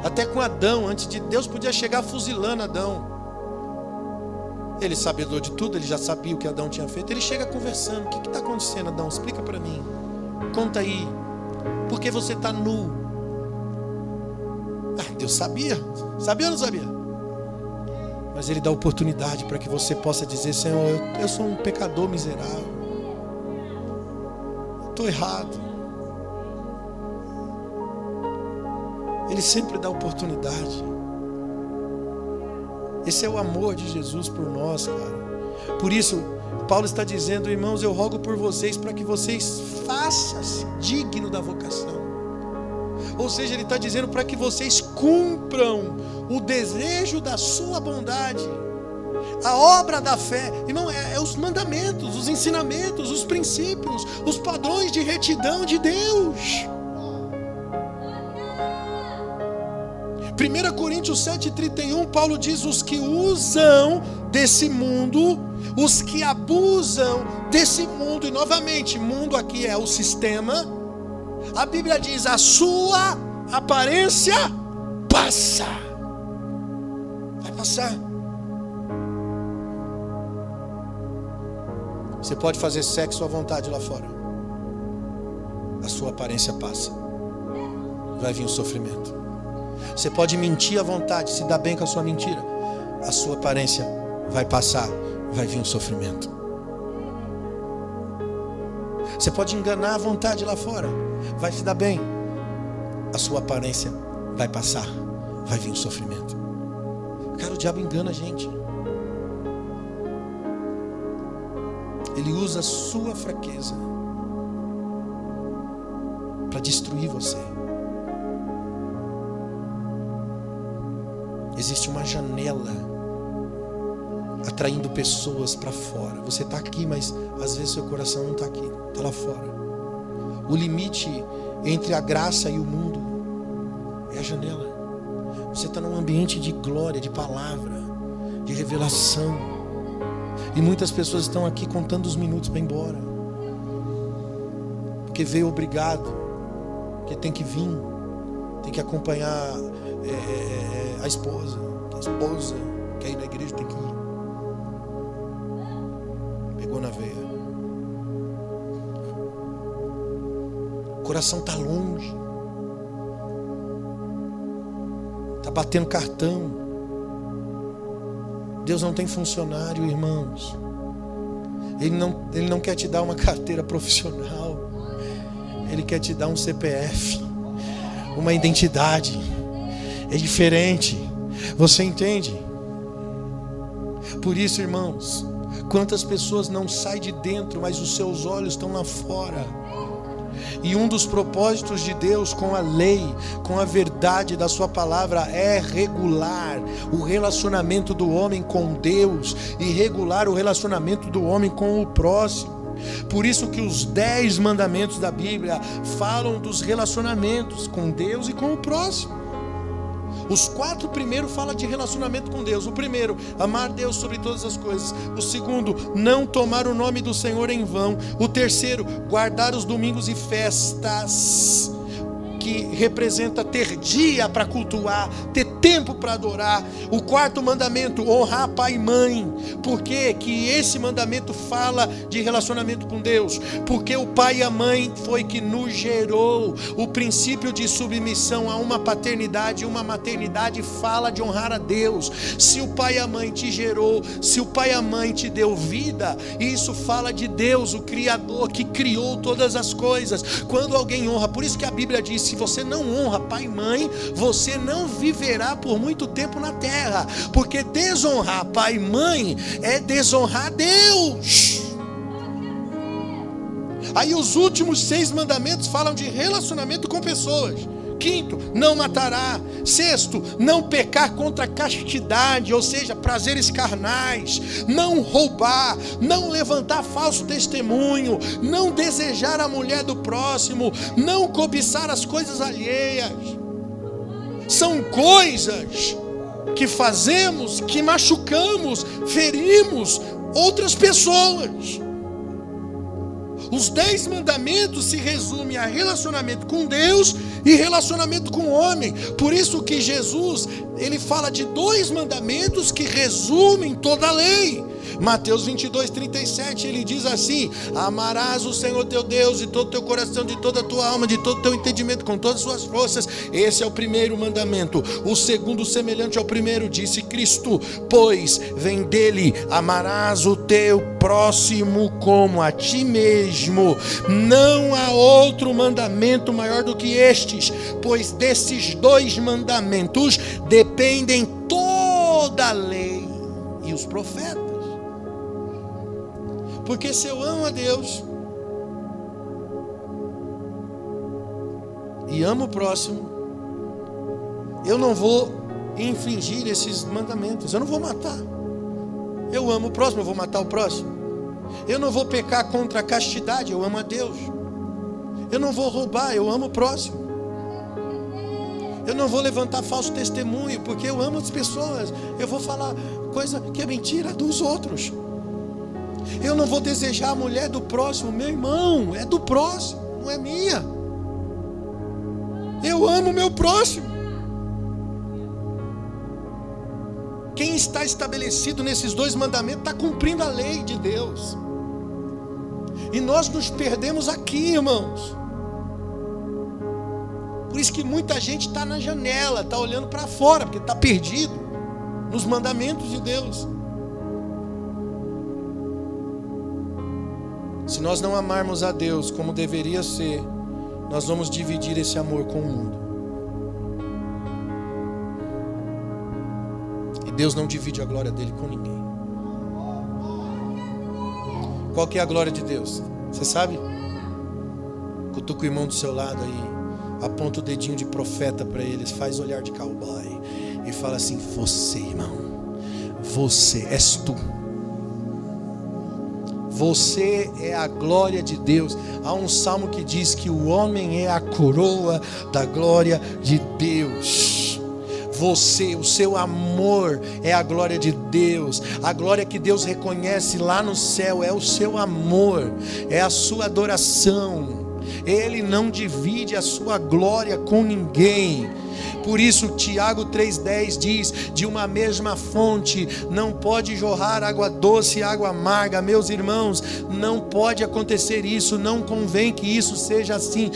Até com Adão, antes de Deus podia chegar fuzilando Adão. Ele sabedor de tudo, ele já sabia o que Adão tinha feito. Ele chega conversando: o que está acontecendo, Adão? Explica para mim. Conta aí. Por que você está nu? Deus sabia. Sabia ou não sabia? Mas Ele dá oportunidade para que você possa dizer: Senhor, eu sou um pecador miserável. Estou errado. Ele sempre dá oportunidade. Esse é o amor de Jesus por nós, cara. Por isso, Paulo está dizendo: irmãos, eu rogo por vocês para que vocês façam-se digno da vocação. Ou seja, ele está dizendo para que vocês cumpram o desejo da sua bondade, a obra da fé. Irmão, é os mandamentos, os ensinamentos, os princípios, os padrões de retidão de Deus. 1 Coríntios 7,31, Paulo diz: os que usam desse mundo, os que abusam desse mundo, e novamente, mundo aqui é o sistema. A Bíblia diz: a sua aparência passa. Vai passar. Você pode fazer sexo à vontade lá fora, a sua aparência passa. Vai vir o sofrimento. Você pode mentir à vontade, se dar bem com a sua mentira, a sua aparência vai passar. Vai vir o sofrimento. Você pode enganar à vontade lá fora, vai se dar bem, a sua aparência vai passar. Vai vir o sofrimento. Cara, o diabo engana a gente. Ele usa a sua fraqueza para destruir você. Existe uma janela atraindo pessoas para fora. Você está aqui, mas às vezes seu coração não está aqui, está lá fora. O limite entre a graça e o mundo é a janela. Você está num ambiente de glória, de palavra, de revelação. E muitas pessoas estão aqui contando os minutos para ir embora, porque veio obrigado, porque tem que vir, tem que acompanhar a esposa quer ir na igreja, tem que ir. Pegou na veia. O coração está longe, está batendo cartão. Deus não tem funcionário, irmãos. Ele não quer te dar uma carteira profissional. Ele quer te dar um CPF, uma identidade. É diferente. Você entende? Por isso, irmãos, quantas pessoas não saem de dentro, mas os seus olhos estão lá fora. E um dos propósitos de Deus com a lei, com a verdade da sua palavra, é regular o relacionamento do homem com Deus e regular o relacionamento do homem com o próximo. Por isso que os 10 mandamentos da Bíblia falam dos relacionamentos com Deus e com o próximo. Os 4 primeiros falam de relacionamento com Deus. O primeiro, amar Deus sobre todas as coisas. O segundo, não tomar o nome do Senhor em vão. O terceiro, guardar os domingos e festas, que representa ter dia para cultuar, ter tempo para adorar. O 4º mandamento, honrar pai e mãe. Por quê? Que esse mandamento fala de relacionamento com Deus? Porque o pai e a mãe foi que nos gerou. O princípio de submissão a uma paternidade e uma maternidade fala de honrar a Deus. Se o pai e a mãe te gerou, se o pai e a mãe te deu vida, isso fala de Deus, o Criador que criou todas as coisas. Quando alguém honra, por isso que a Bíblia diz: se você não honra pai e mãe, você não viverá por muito tempo na terra, porque desonrar pai e mãe é desonrar Deus. Aí os últimos 6 mandamentos falam de relacionamento com pessoas. 5º, não matará. 6º, não pecar contra a castidade, ou seja, prazeres carnais. Não roubar, não levantar falso testemunho, não desejar a mulher do próximo, não cobiçar as coisas alheias. São coisas que fazemos, que machucamos, ferimos outras pessoas. Os 10 mandamentos se resumem a relacionamento com Deus e relacionamento com o homem. Por isso que Jesus, ele fala de 2 mandamentos que resumem toda a lei. Mateus 22:37, ele diz assim: amarás o Senhor teu Deus de todo o teu coração, de toda a tua alma, de todo o teu entendimento, com todas as suas forças. Esse é o primeiro mandamento. O segundo, semelhante ao primeiro, disse Cristo: pois vem dele, amarás o teu próximo como a ti mesmo. Não há outro mandamento maior do que estes, pois desses 2 mandamentos dependem toda a lei e os profetas. Porque se eu amo a Deus e amo o próximo, eu não vou infringir esses mandamentos. Eu não vou matar. Eu amo o próximo, eu vou matar o próximo. Eu não vou pecar contra a castidade, eu amo a Deus. Eu não vou roubar, eu amo o próximo. Eu não vou levantar falso testemunho, porque eu amo as pessoas. Eu vou falar coisa que é mentira dos outros. Eu não vou desejar a mulher do próximo. Meu irmão, é do próximo, não é minha. Eu amo o meu próximo. Quem está estabelecido nesses 2 mandamentos está cumprindo a lei de Deus. E nós nos perdemos aqui, irmãos. Por isso que muita gente está na janela, está olhando para fora, porque está perdido nos mandamentos de Deus. Se nós não amarmos a Deus como deveria ser, nós vamos dividir esse amor com o mundo. E Deus não divide a glória dele com ninguém. Qual que é a glória de Deus? Você sabe? Cutuca o irmão do seu lado aí, aponta o dedinho de profeta para eles, faz olhar de cowboy e fala assim: você, irmão, você és tu. Você é a glória de Deus. Há um salmo que diz que o homem é a coroa da glória de Deus. Você, o seu amor é a glória de Deus. A glória que Deus reconhece lá no céu é o seu amor, é a sua adoração. Ele não divide a sua glória com ninguém. Por isso Tiago 3,10 diz: de uma mesma fonte não pode jorrar água doce e água amarga. Meus irmãos, não pode acontecer isso, não convém que isso seja assim.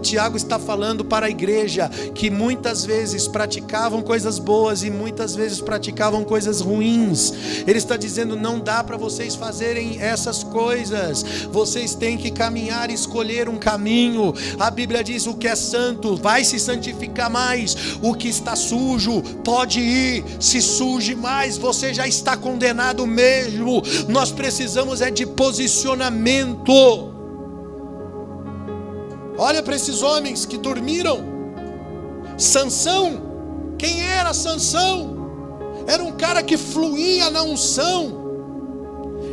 Tiago está falando para a igreja que muitas vezes praticavam coisas boas e muitas vezes praticavam coisas ruins. Ele está dizendo: não dá para vocês fazerem essas coisas, vocês têm que caminhar e escolher um caminho. A Bíblia diz: o que é santo vai se santificar mais, o que está sujo pode ir, se suje mais, você já está condenado mesmo. Nós precisamos é de posicionamento. Olha para esses homens que dormiram. Sansão, quem era Sansão? Era um cara que fluía na unção.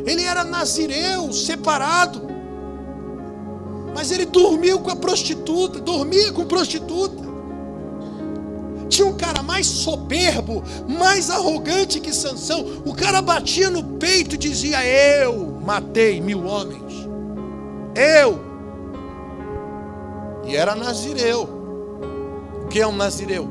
Ele era nazireu, separado. Mas ele dormiu com a prostituta, dormia com prostituta. Tinha um cara mais soberbo, mais arrogante que Sansão. O cara batia no peito e dizia: eu matei 1000 homens. Eu. E era nazireu. O que é um nazireu?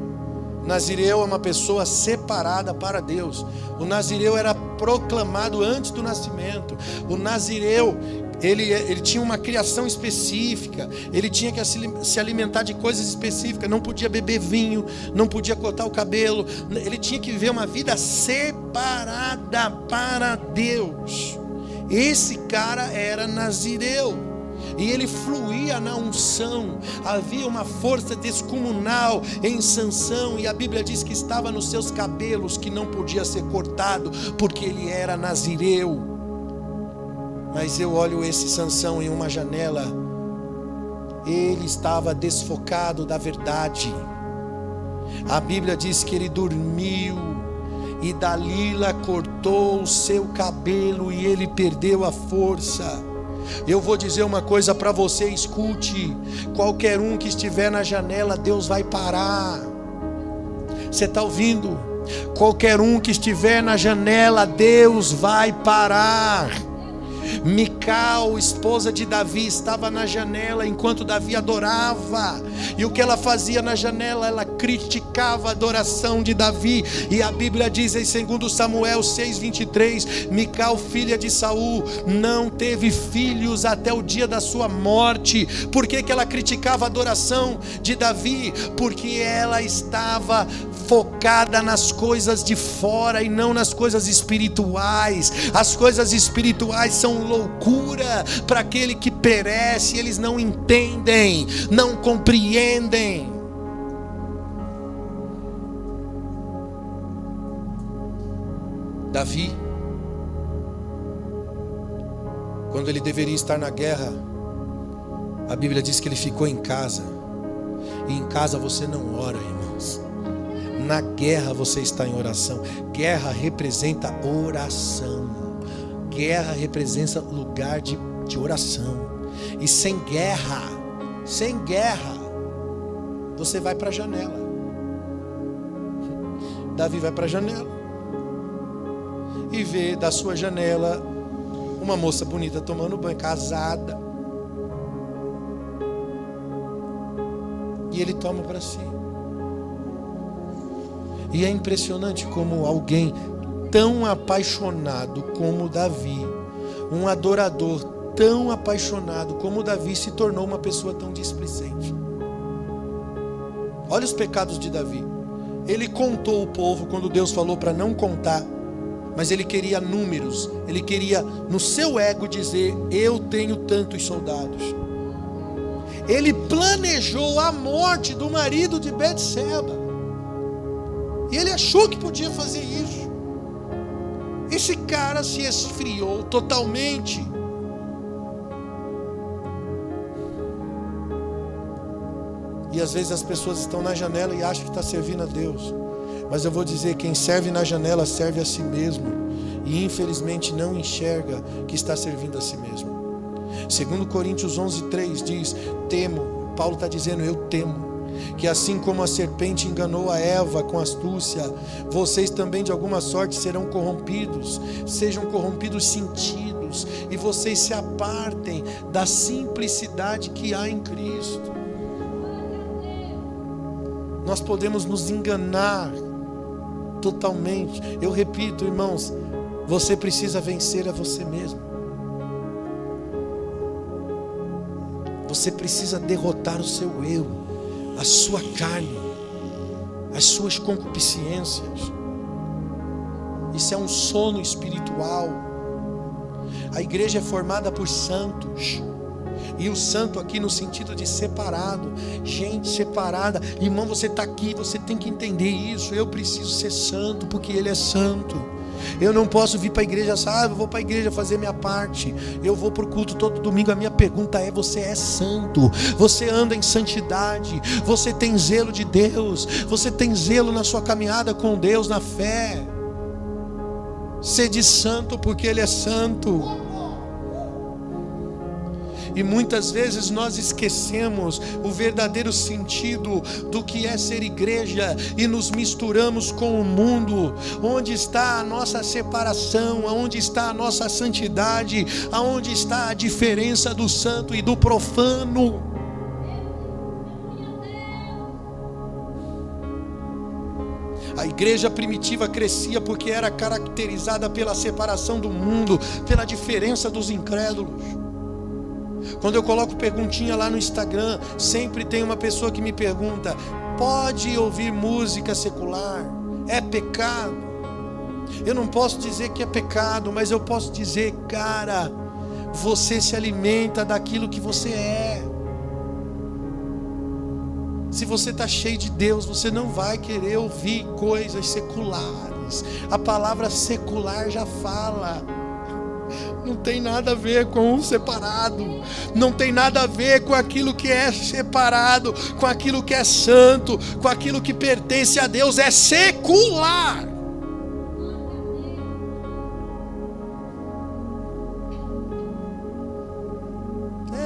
Nazireu é uma pessoa separada para Deus. O nazireu era proclamado antes do nascimento. O nazireu, ele tinha uma criação específica. Ele tinha que se alimentar de coisas específicas. Não podia beber vinho, não podia cortar o cabelo. Ele tinha que viver uma vida separada para Deus. Esse cara era nazireu. E ele fluía na unção. Havia uma força descomunal em Sansão. E a Bíblia diz que estava nos seus cabelos, que não podia ser cortado, porque ele era nazireu. Mas eu olho esse Sansão em uma janela. Ele estava desfocado da verdade. A Bíblia diz que ele dormiu, e Dalila cortou o seu cabelo, e ele perdeu a força. Eu vou dizer uma coisa para você, escute. Qualquer um que estiver na janela, Deus vai parar. Você está ouvindo? Qualquer um que estiver na janela, Deus vai parar. Mical, esposa de Davi, estava na janela enquanto Davi adorava. E o que ela fazia na janela? Ela criticava a adoração de Davi. E a Bíblia diz em 2 Samuel 6:23, Mical, filha de Saul, não teve filhos até o dia da sua morte. Por que ela criticava a adoração de Davi? Porque ela estava focada nas coisas de fora e não nas coisas espirituais. As coisas espirituais são loucura para aquele que perece. Eles não entendem, não compreendem. Davi, quando ele deveria estar na guerra, a Bíblia diz que ele ficou em casa. E em casa você não ora, irmãos. Na guerra você está em oração. Guerra representa oração. Guerra representa lugar de oração. E sem guerra, você vai para a janela. Davi vai para a janela e vê da sua janela uma moça bonita tomando banho, casada. E ele toma para si. E é impressionante como alguém tão apaixonado como Davi, um adorador tão apaixonado como Davi, se tornou uma pessoa tão displicente. Olha os pecados de Davi. Ele contou o povo quando Deus falou para não contar, mas ele queria números. Ele queria no seu ego dizer: eu tenho tantos soldados. Ele planejou a morte do marido de Betseba. E ele achou que podia fazer isso. Esse cara se esfriou totalmente. E às vezes as pessoas estão na janela e acham que está servindo a Deus. Mas eu vou dizer, quem serve na janela serve a si mesmo. E infelizmente não enxerga que está servindo a si mesmo. 2 Coríntios 11:3 diz: temo, Paulo está dizendo, eu temo, que assim como a serpente enganou a Eva com astúcia, vocês também de alguma sorte serão corrompidos. Sejam corrompidos sentidos, e vocês se apartem da simplicidade que há em Cristo. Nós podemos nos enganar totalmente. Eu repito, irmãos, você precisa vencer a você mesmo. Você precisa derrotar o seu eu, a sua carne, as suas concupiscências. Isso é um sono espiritual. A igreja é formada por santos. E o santo aqui no sentido de separado. Gente separada. Irmão, você está aqui, você tem que entender isso. Eu preciso ser santo porque Ele é santo. Eu não posso vir para a igreja, eu vou para a igreja fazer minha parte. Eu vou para o culto todo domingo. A minha pergunta é: você é santo? Você anda em santidade? Você tem zelo de Deus? Você tem zelo na sua caminhada com Deus, na fé? Sede santo, porque Ele é santo. E muitas vezes nós esquecemos o verdadeiro sentido do que é ser igreja e nos misturamos com o mundo. Onde está a nossa separação? Onde está a nossa santidade? Aonde está a diferença do santo e do profano? A igreja primitiva crescia porque era caracterizada pela separação do mundo, pela diferença dos incrédulos. Quando eu coloco perguntinha lá no Instagram, sempre tem uma pessoa que me pergunta: pode ouvir música secular? É pecado? Eu não posso dizer que é pecado, mas eu posso dizer, cara, você se alimenta daquilo que você é. Se você está cheio de Deus, você não vai querer ouvir coisas seculares. A palavra secular já fala. Não tem nada a ver com o separado. Não tem nada a ver com aquilo que é separado, com aquilo que é santo, com aquilo que pertence a Deus. É secular.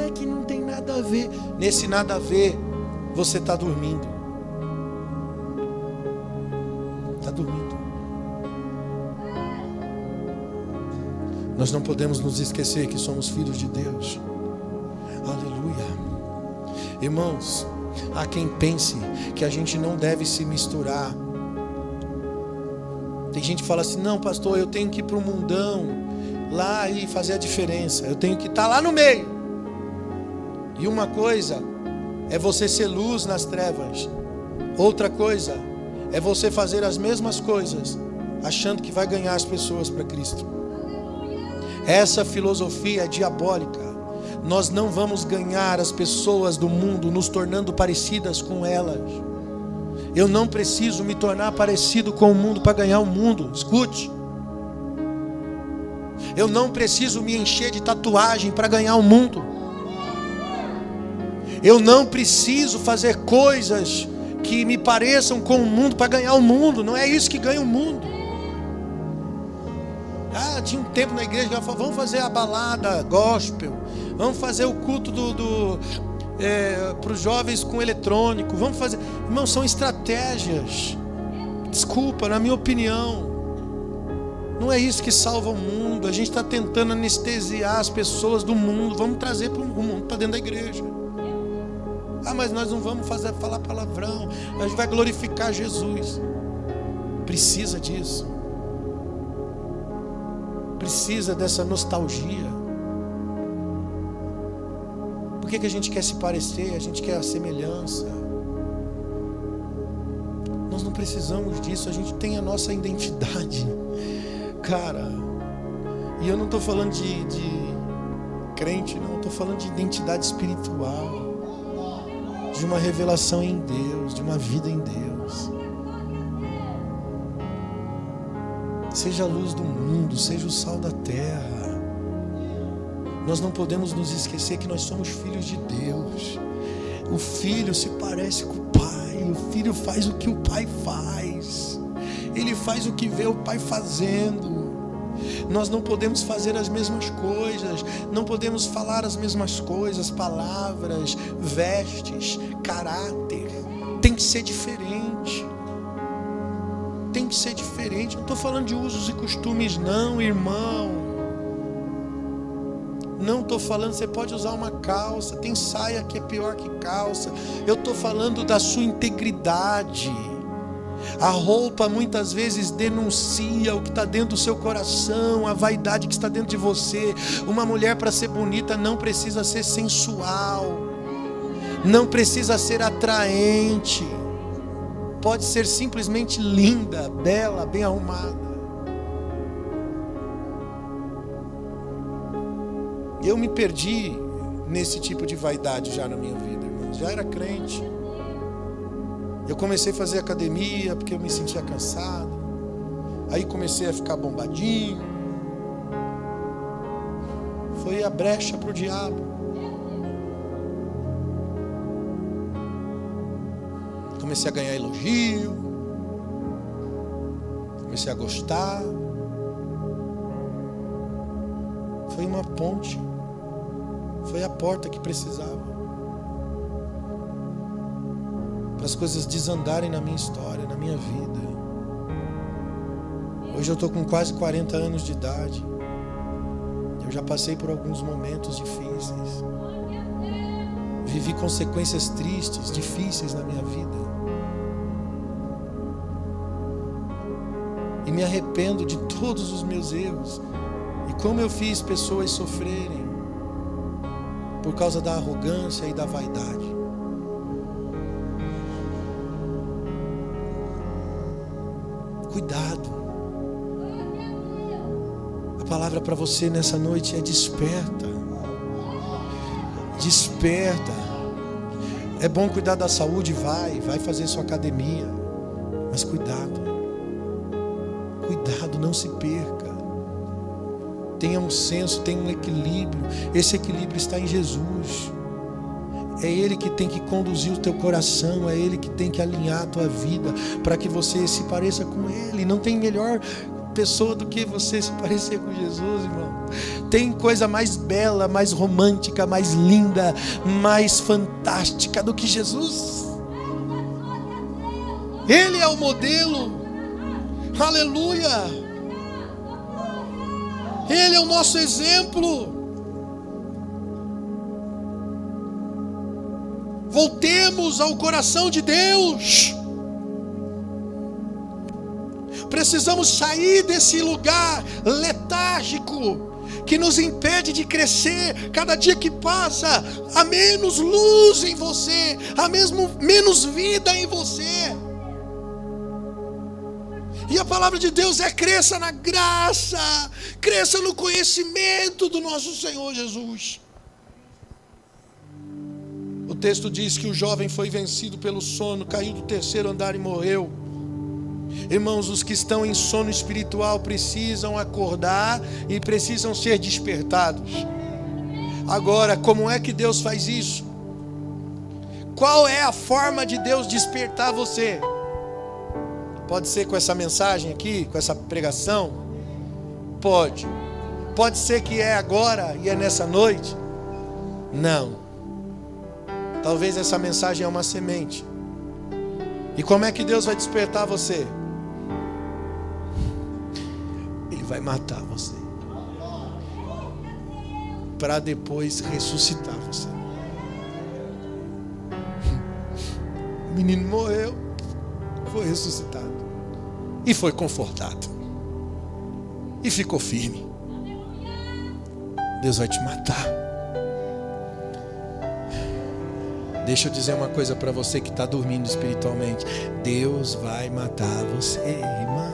É que não tem nada a ver. Nesse nada a ver, você está dormindo. Está dormindo. Nós não podemos nos esquecer que somos filhos de Deus. Aleluia. Irmãos, há quem pense que a gente não deve se misturar. Tem gente que fala assim: não, pastor, eu tenho que ir para o mundão lá e fazer a diferença. Eu tenho que estar lá no meio. E uma coisa é você ser luz nas trevas. Outra coisa é você fazer as mesmas coisas, achando que vai ganhar as pessoas para Cristo. Essa filosofia é diabólica. Nós não vamos ganhar as pessoas do mundo nos tornando parecidas com elas. Eu não preciso me tornar parecido com o mundo para ganhar o mundo. Escute. Eu não preciso me encher de tatuagem para ganhar o mundo. Eu não preciso fazer coisas que me pareçam com o mundo para ganhar o mundo. Não é isso que ganha o mundo. Tinha um tempo na igreja que ela falou: vamos fazer a balada gospel, vamos fazer o culto para os jovens com eletrônico, vamos fazer. Irmão, são estratégias. Desculpa, na minha opinião, não é isso que salva o mundo. A gente está tentando anestesiar as pessoas do mundo. Vamos trazer o mundo para dentro da igreja. Mas nós não vamos falar palavrão, a gente vai glorificar Jesus. Precisa disso. Precisa dessa nostalgia. Por que a gente quer se parecer? A gente quer a semelhança. Nós não precisamos disso. A gente tem a nossa identidade, cara. E eu não estou falando de crente, não. Estou falando de identidade espiritual, de uma revelação em Deus, de uma vida em Deus. Seja a luz do mundo, seja o sal da terra. Nós não podemos nos esquecer que nós somos filhos de Deus. O filho se parece com o pai. O filho faz o que o pai faz. Ele faz o que vê o pai fazendo. Nós não podemos fazer as mesmas coisas. Não podemos falar as mesmas coisas. Palavras, vestes, caráter. Tem que ser diferente. Tem que ser diferente. Não estou falando de usos e costumes, não, irmão. Não estou falando, você pode usar uma calça. Tem saia que é pior que calça. Eu estou falando da sua integridade. A roupa muitas vezes denuncia o que está dentro do seu coração, a vaidade que está dentro de você. Uma mulher, para ser bonita, não precisa ser sensual, não precisa ser atraente. Pode ser simplesmente linda, bela, bem arrumada. Eu me perdi nesse tipo de vaidade já na minha vida, irmãos. Já era crente. Eu comecei a fazer academia porque eu me sentia cansado. Aí comecei a ficar bombadinho. Foi a brecha para o diabo. Comecei a ganhar elogio. Comecei a gostar. foi uma ponte. Foi a porta que precisava. Para as coisas desandarem na minha história, na minha vida. Hoje eu estou com quase 40 anos de idade. Eu já passei por alguns momentos difíceis. Vivi consequências tristes, difíceis na minha vida. E me arrependo de todos os meus erros. E como eu fiz pessoas sofrerem por causa da arrogância e da vaidade. Cuidado. A palavra para você nessa noite é desperta. Desperta. É bom cuidar da saúde, vai fazer sua academia. Mas cuidado. Cuidado, não se perca. Tenha um senso, tenha um equilíbrio. Esse equilíbrio está em Jesus. É Ele que tem que conduzir o teu coração. É Ele que tem que alinhar a tua vida para que você se pareça com Ele. Não tem melhor pessoa do que você se parecer com Jesus, irmão. Tem coisa mais bela, mais romântica, mais linda, mais fantástica do que Jesus. Ele é o modelo. Aleluia. Ele é o nosso exemplo. Voltemos ao coração de Deus. Precisamos sair desse lugar letárgico que nos impede de crescer. Cada dia que passa, há menos luz em você, há menos vida em você. E a palavra de Deus é: cresça na graça, cresça no conhecimento do nosso Senhor Jesus. O texto diz que o jovem foi vencido pelo sono, caiu do terceiro andar e morreu. Irmãos, os que estão em sono espiritual precisam acordar e precisam ser despertados. Agora, como é que Deus faz isso? Qual é a forma de Deus despertar você? Pode ser com essa mensagem aqui, com essa pregação? Pode. Pode ser que é agora e é nessa noite? Não. Talvez essa mensagem é uma semente. E como é que Deus vai despertar você? Ele vai matar você, para depois ressuscitar você. O menino morreu, foi ressuscitado e foi confortado e ficou firme. Deus vai te matar. Deixa eu dizer uma coisa para você que está dormindo espiritualmente. Deus vai matar você, irmão.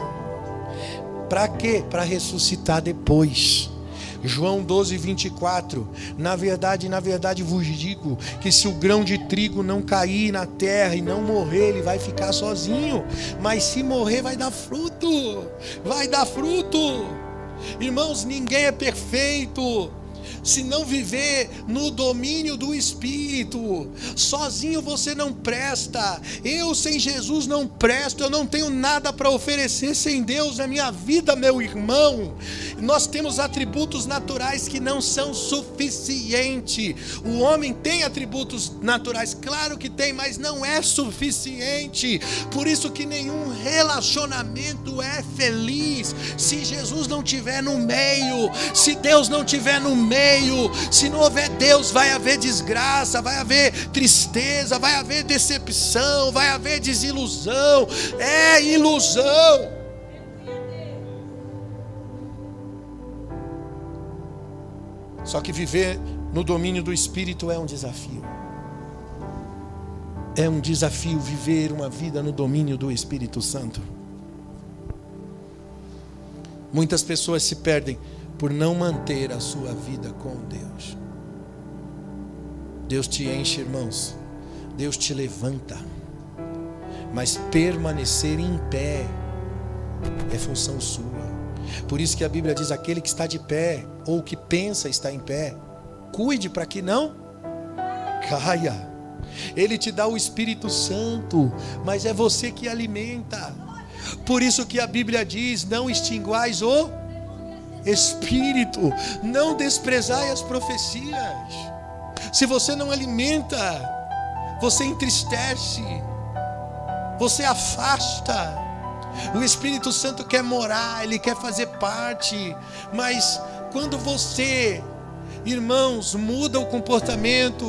Para quê? Para ressuscitar depois. João 12, 24. Na verdade vos digo que se o grão de trigo não cair na terra e não morrer, ele vai ficar sozinho. Mas se morrer, vai dar fruto. Vai dar fruto. Irmãos, ninguém é perfeito. Se não viver no domínio do Espírito, sozinho você não presta. Eu sem Jesus não presto. Eu não tenho nada para oferecer sem Deus na minha vida, meu irmão. Nós temos atributos naturais que não são suficientes. O homem tem atributos naturais, claro que tem, mas não é suficiente. Por isso que nenhum relacionamento é feliz se Jesus não estiver no meio. Se Deus não estiver no meio, se não houver Deus, vai haver desgraça, vai haver tristeza, vai haver decepção, vai haver desilusão. É ilusão. Só que viver no domínio do Espírito é um desafio. É um desafio viver uma vida no domínio do Espírito Santo. Muitas pessoas se perdem por não manter a sua vida com Deus. Deus te enche, irmãos. Deus te levanta. Mas permanecer em pé é função sua. Por isso que a Bíblia diz: aquele que está de pé, ou que pensa estar em pé, cuide para que não caia. Ele te dá o Espírito Santo, mas é você que alimenta. Por isso que a Bíblia diz: não extinguais o espírito. Não desprezai as profecias. Se você não alimenta, você entristece, você afasta. O Espírito Santo quer morar, ele quer fazer parte, mas quando você, irmãos, muda o comportamento,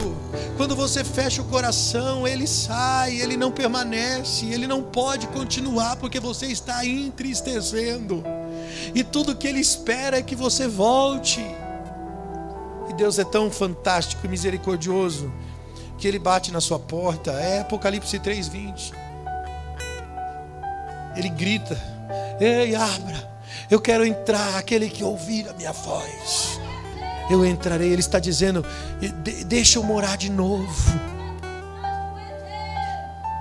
quando você fecha o coração, ele sai, ele não permanece, ele não pode continuar, porque você está entristecendo, e tudo que ele espera é que você volte. E Deus é tão fantástico e misericordioso, que ele bate na sua porta. É Apocalipse 3:20. Ele grita: ei, abra, eu quero entrar. Aquele que ouvir a minha voz, eu entrarei. Ele está dizendo: deixa eu morar de novo,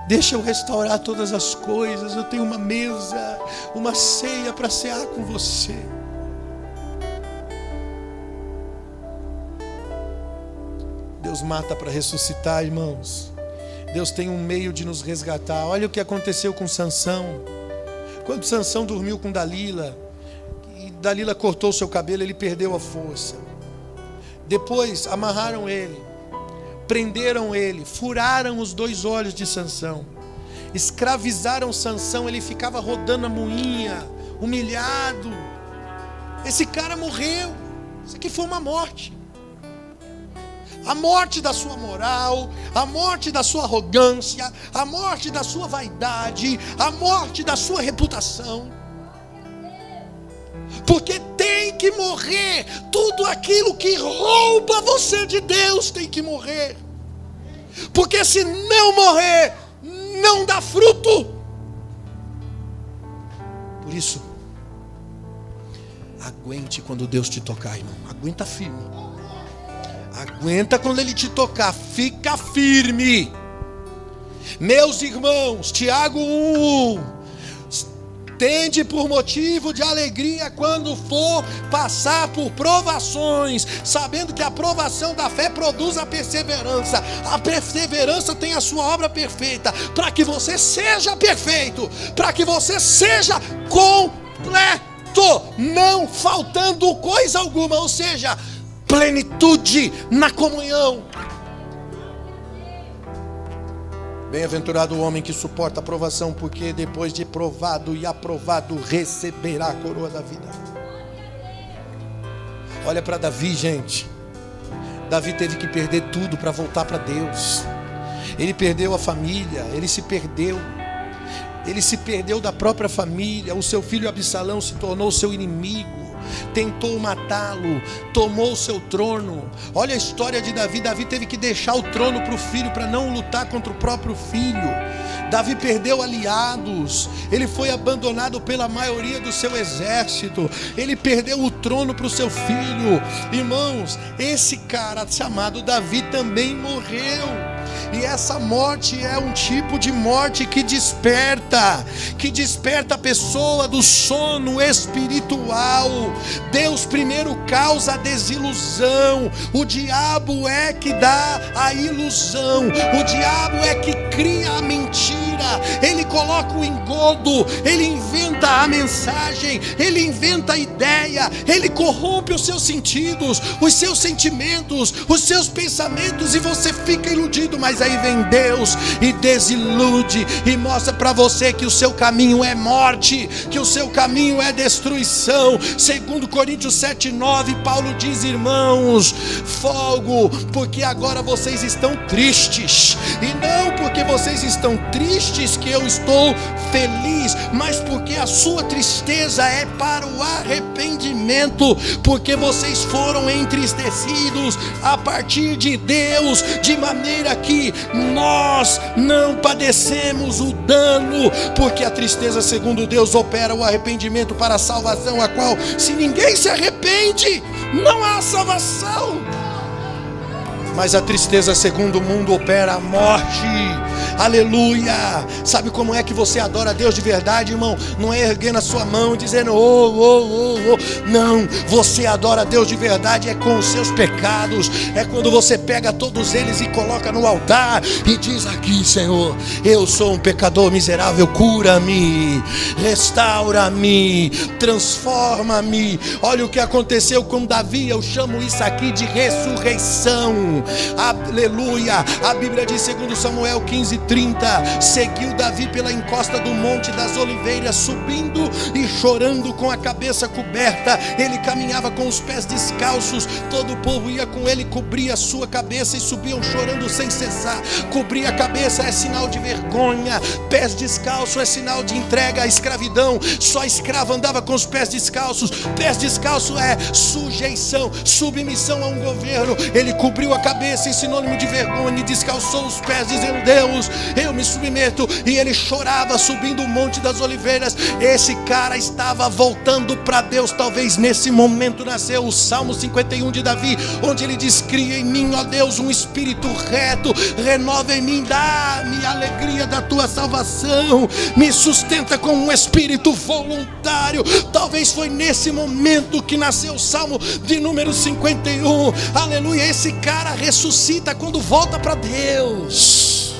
deixa eu restaurar todas as coisas. Eu tenho uma mesa, uma ceia para cear com você. Deus mata para ressuscitar, irmãos. Deus tem um meio de nos resgatar. Olha o que aconteceu com Sansão. Quando Sansão dormiu com Dalila, e Dalila cortou seu cabelo, ele perdeu a força. Depois amarraram ele, prenderam ele, furaram os 2 olhos de Sansão, escravizaram Sansão. Ele ficava rodando a moinha, humilhado. Esse cara morreu. Isso aqui foi uma morte. A morte da sua moral, a morte da sua arrogância, a morte da sua vaidade, a morte da sua reputação. Porque tem que morrer. Tudo aquilo que rouba você de Deus tem que morrer. Porque se não morrer, não dá fruto. Por isso, aguente quando Deus te tocar, irmão. Aguenta firme. Aguenta quando ele te tocar, fica firme. Meus irmãos, Tiago 1:1: tende por motivo de alegria quando for passar por provações, sabendo que a provação da fé produz a perseverança. A perseverança tem a sua obra perfeita, para que você seja perfeito, para que você seja completo, não faltando coisa alguma, ou seja, plenitude na comunhão. Bem-aventurado o homem que suporta a provação, porque depois de provado e aprovado receberá a coroa da vida. Olha para Davi, gente. Davi teve que perder tudo para voltar para Deus. Ele perdeu a família, ele se perdeu. Ele se perdeu da própria família. O seu filho Absalão se tornou seu inimigo, tentou matá-lo, tomou o seu trono. Olha a história de Davi. Davi teve que deixar o trono para o filho, para não lutar contra o próprio filho. Davi perdeu aliados, ele foi abandonado pela maioria do seu exército, ele perdeu o trono para o seu filho. Irmãos, esse cara chamado Davi também morreu. E essa morte é um tipo de morte que desperta a pessoa do sono espiritual. Deus primeiro causa a desilusão. O diabo é que dá a ilusão. O diabo é que cria a mentira. Ele coloca o engodo, ele inventa a mensagem, ele inventa a ideia, ele corrompe os seus sentidos, os seus sentimentos, os seus pensamentos, e você fica iludido. Mas aí vem Deus e desilude e mostra para você que o seu caminho é morte, que o seu caminho é destruição. Segundo Coríntios 7:9, Paulo diz: irmãos, folgo, porque agora vocês estão tristes, e não porque vocês estão tristes que eu estou feliz, mas porque a sua tristeza é para o arrependimento, porque vocês foram entristecidos a partir de Deus, de maneira que nós não padecemos o dano, porque a tristeza segundo Deus opera o arrependimento para a salvação, a qual, se ninguém se arrepende, não há salvação. Mas a tristeza segundo o mundo opera a morte. Aleluia. Sabe como é que você adora a Deus de verdade, irmão? Não é erguendo a sua mão e dizendo não, você adora a Deus de verdade é com os seus pecados. É quando você pega todos eles e coloca no altar e diz: aqui, Senhor, eu sou um pecador miserável, cura-me, restaura-me, transforma-me. Olha o que aconteceu com Davi. Eu chamo isso aqui de ressurreição. Aleluia. A Bíblia diz, 2 Samuel 15:30, seguiu Davi pela encosta do Monte das Oliveiras, subindo e chorando com a cabeça coberta. Ele caminhava com os pés descalços, todo o povo ia com ele, cobria a sua cabeça e subiam chorando sem cessar. Cobrir a cabeça é sinal de vergonha, pés descalços é sinal de entrega à escravidão. Só escravo andava com os pés descalços. Pés descalços é sujeição, submissão a um governo. Ele cobriu a cabeça em sinônimo de vergonha e descalçou os pés, dizendo: Deus, eu me submeto. E ele chorava subindo o Monte das Oliveiras. Esse cara estava voltando para Deus. Talvez nesse momento nasceu o Salmo 51 de Davi, onde ele diz: cria em mim, ó Deus, um espírito reto, renova em mim, dá-me a alegria da tua salvação, me sustenta com um espírito voluntário. Talvez foi nesse momento que nasceu o Salmo de número 51. Aleluia. Esse cara ressuscita quando volta para Deus.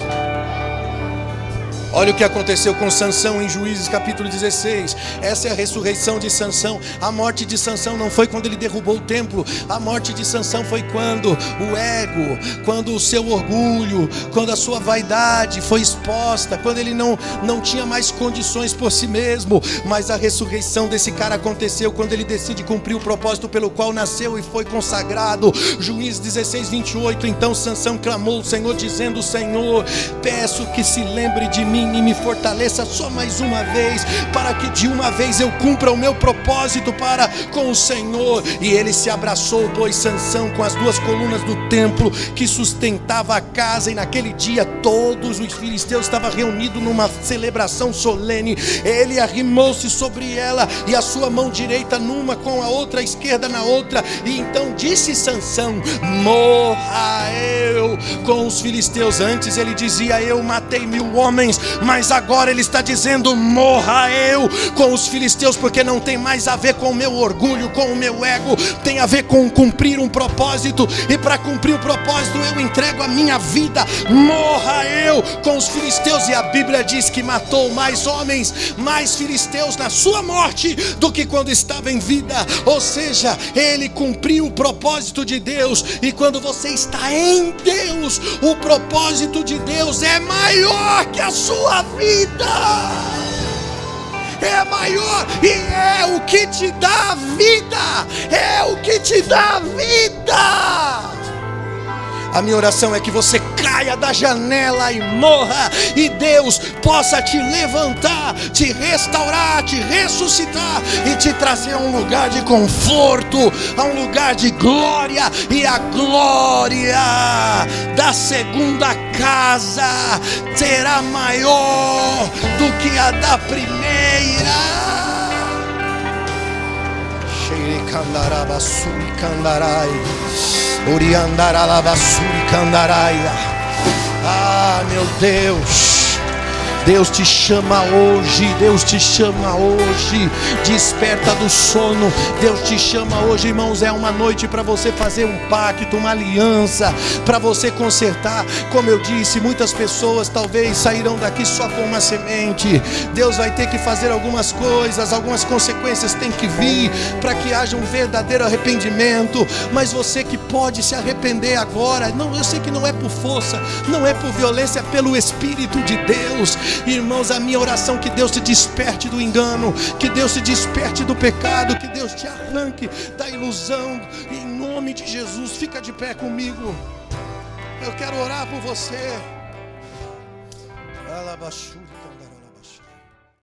Olha o que aconteceu com Sansão em Juízes capítulo 16. Essa é a ressurreição de Sansão. A morte de Sansão não foi quando ele derrubou o templo. A morte de Sansão foi quando o ego, quando o seu orgulho, quando a sua vaidade foi exposta, quando ele não tinha mais condições por si mesmo. Mas a ressurreição desse cara aconteceu quando ele decide cumprir o propósito pelo qual nasceu e foi consagrado. Juízes 16:28. Então Sansão clamou ao Senhor, dizendo: Senhor, peço que se lembre de mim e me fortaleça só mais uma vez, para que de uma vez eu cumpra o meu propósito para com o Senhor. E ele se abraçou, pois Sansão, com as duas colunas do templo que sustentava a casa, e naquele dia todos os filisteus estavam reunidos numa celebração solene. Ele arrimou-se sobre ela, e a sua mão direita numa, com a outra esquerda na outra. E então disse Sansão: morra eu com os filisteus. Antes ele dizia: eu matei 1000 homens, mas agora ele está dizendo: morra eu com os filisteus, porque não tem mais a ver com o meu orgulho, com o meu ego, tem a ver com cumprir um propósito, e para cumprir o propósito eu entrego a minha vida. Morra eu com os filisteus. E a Bíblia diz que matou mais homens, mais filisteus na sua morte do que quando estava em vida. Ou seja, ele cumpriu o propósito de Deus. E quando você está em Deus, o propósito de Deus é maior que a sua vida, é maior, e é o que te dá vida, é o que te dá vida. A minha oração é que você caia da janela e morra, e Deus possa te levantar, te restaurar, te ressuscitar e te trazer a um lugar de conforto, a um lugar de glória. E a glória da segunda casa será maior do que a da primeira. Xericandarabasuri candarai, oriandaralabasuri candaraia. Ah, meu Deus, Deus te chama hoje, Deus te chama hoje. Desperta do sono, Deus te chama hoje, irmãos. É uma noite para você fazer um pacto, uma aliança, para você consertar. Como eu disse, muitas pessoas talvez sairão daqui só com uma semente. Deus vai ter que fazer algumas coisas, algumas consequências têm que vir para que haja um verdadeiro arrependimento. Mas você que pode se arrepender agora, não, eu sei que não é por força, não é por violência, é pelo Espírito de Deus. Irmãos, a minha oração é que Deus te desperte do engano, que Deus te desperte do pecado, que Deus te arranque da ilusão, em nome de Jesus. Fica de pé comigo, eu quero orar por você. Alabashuri.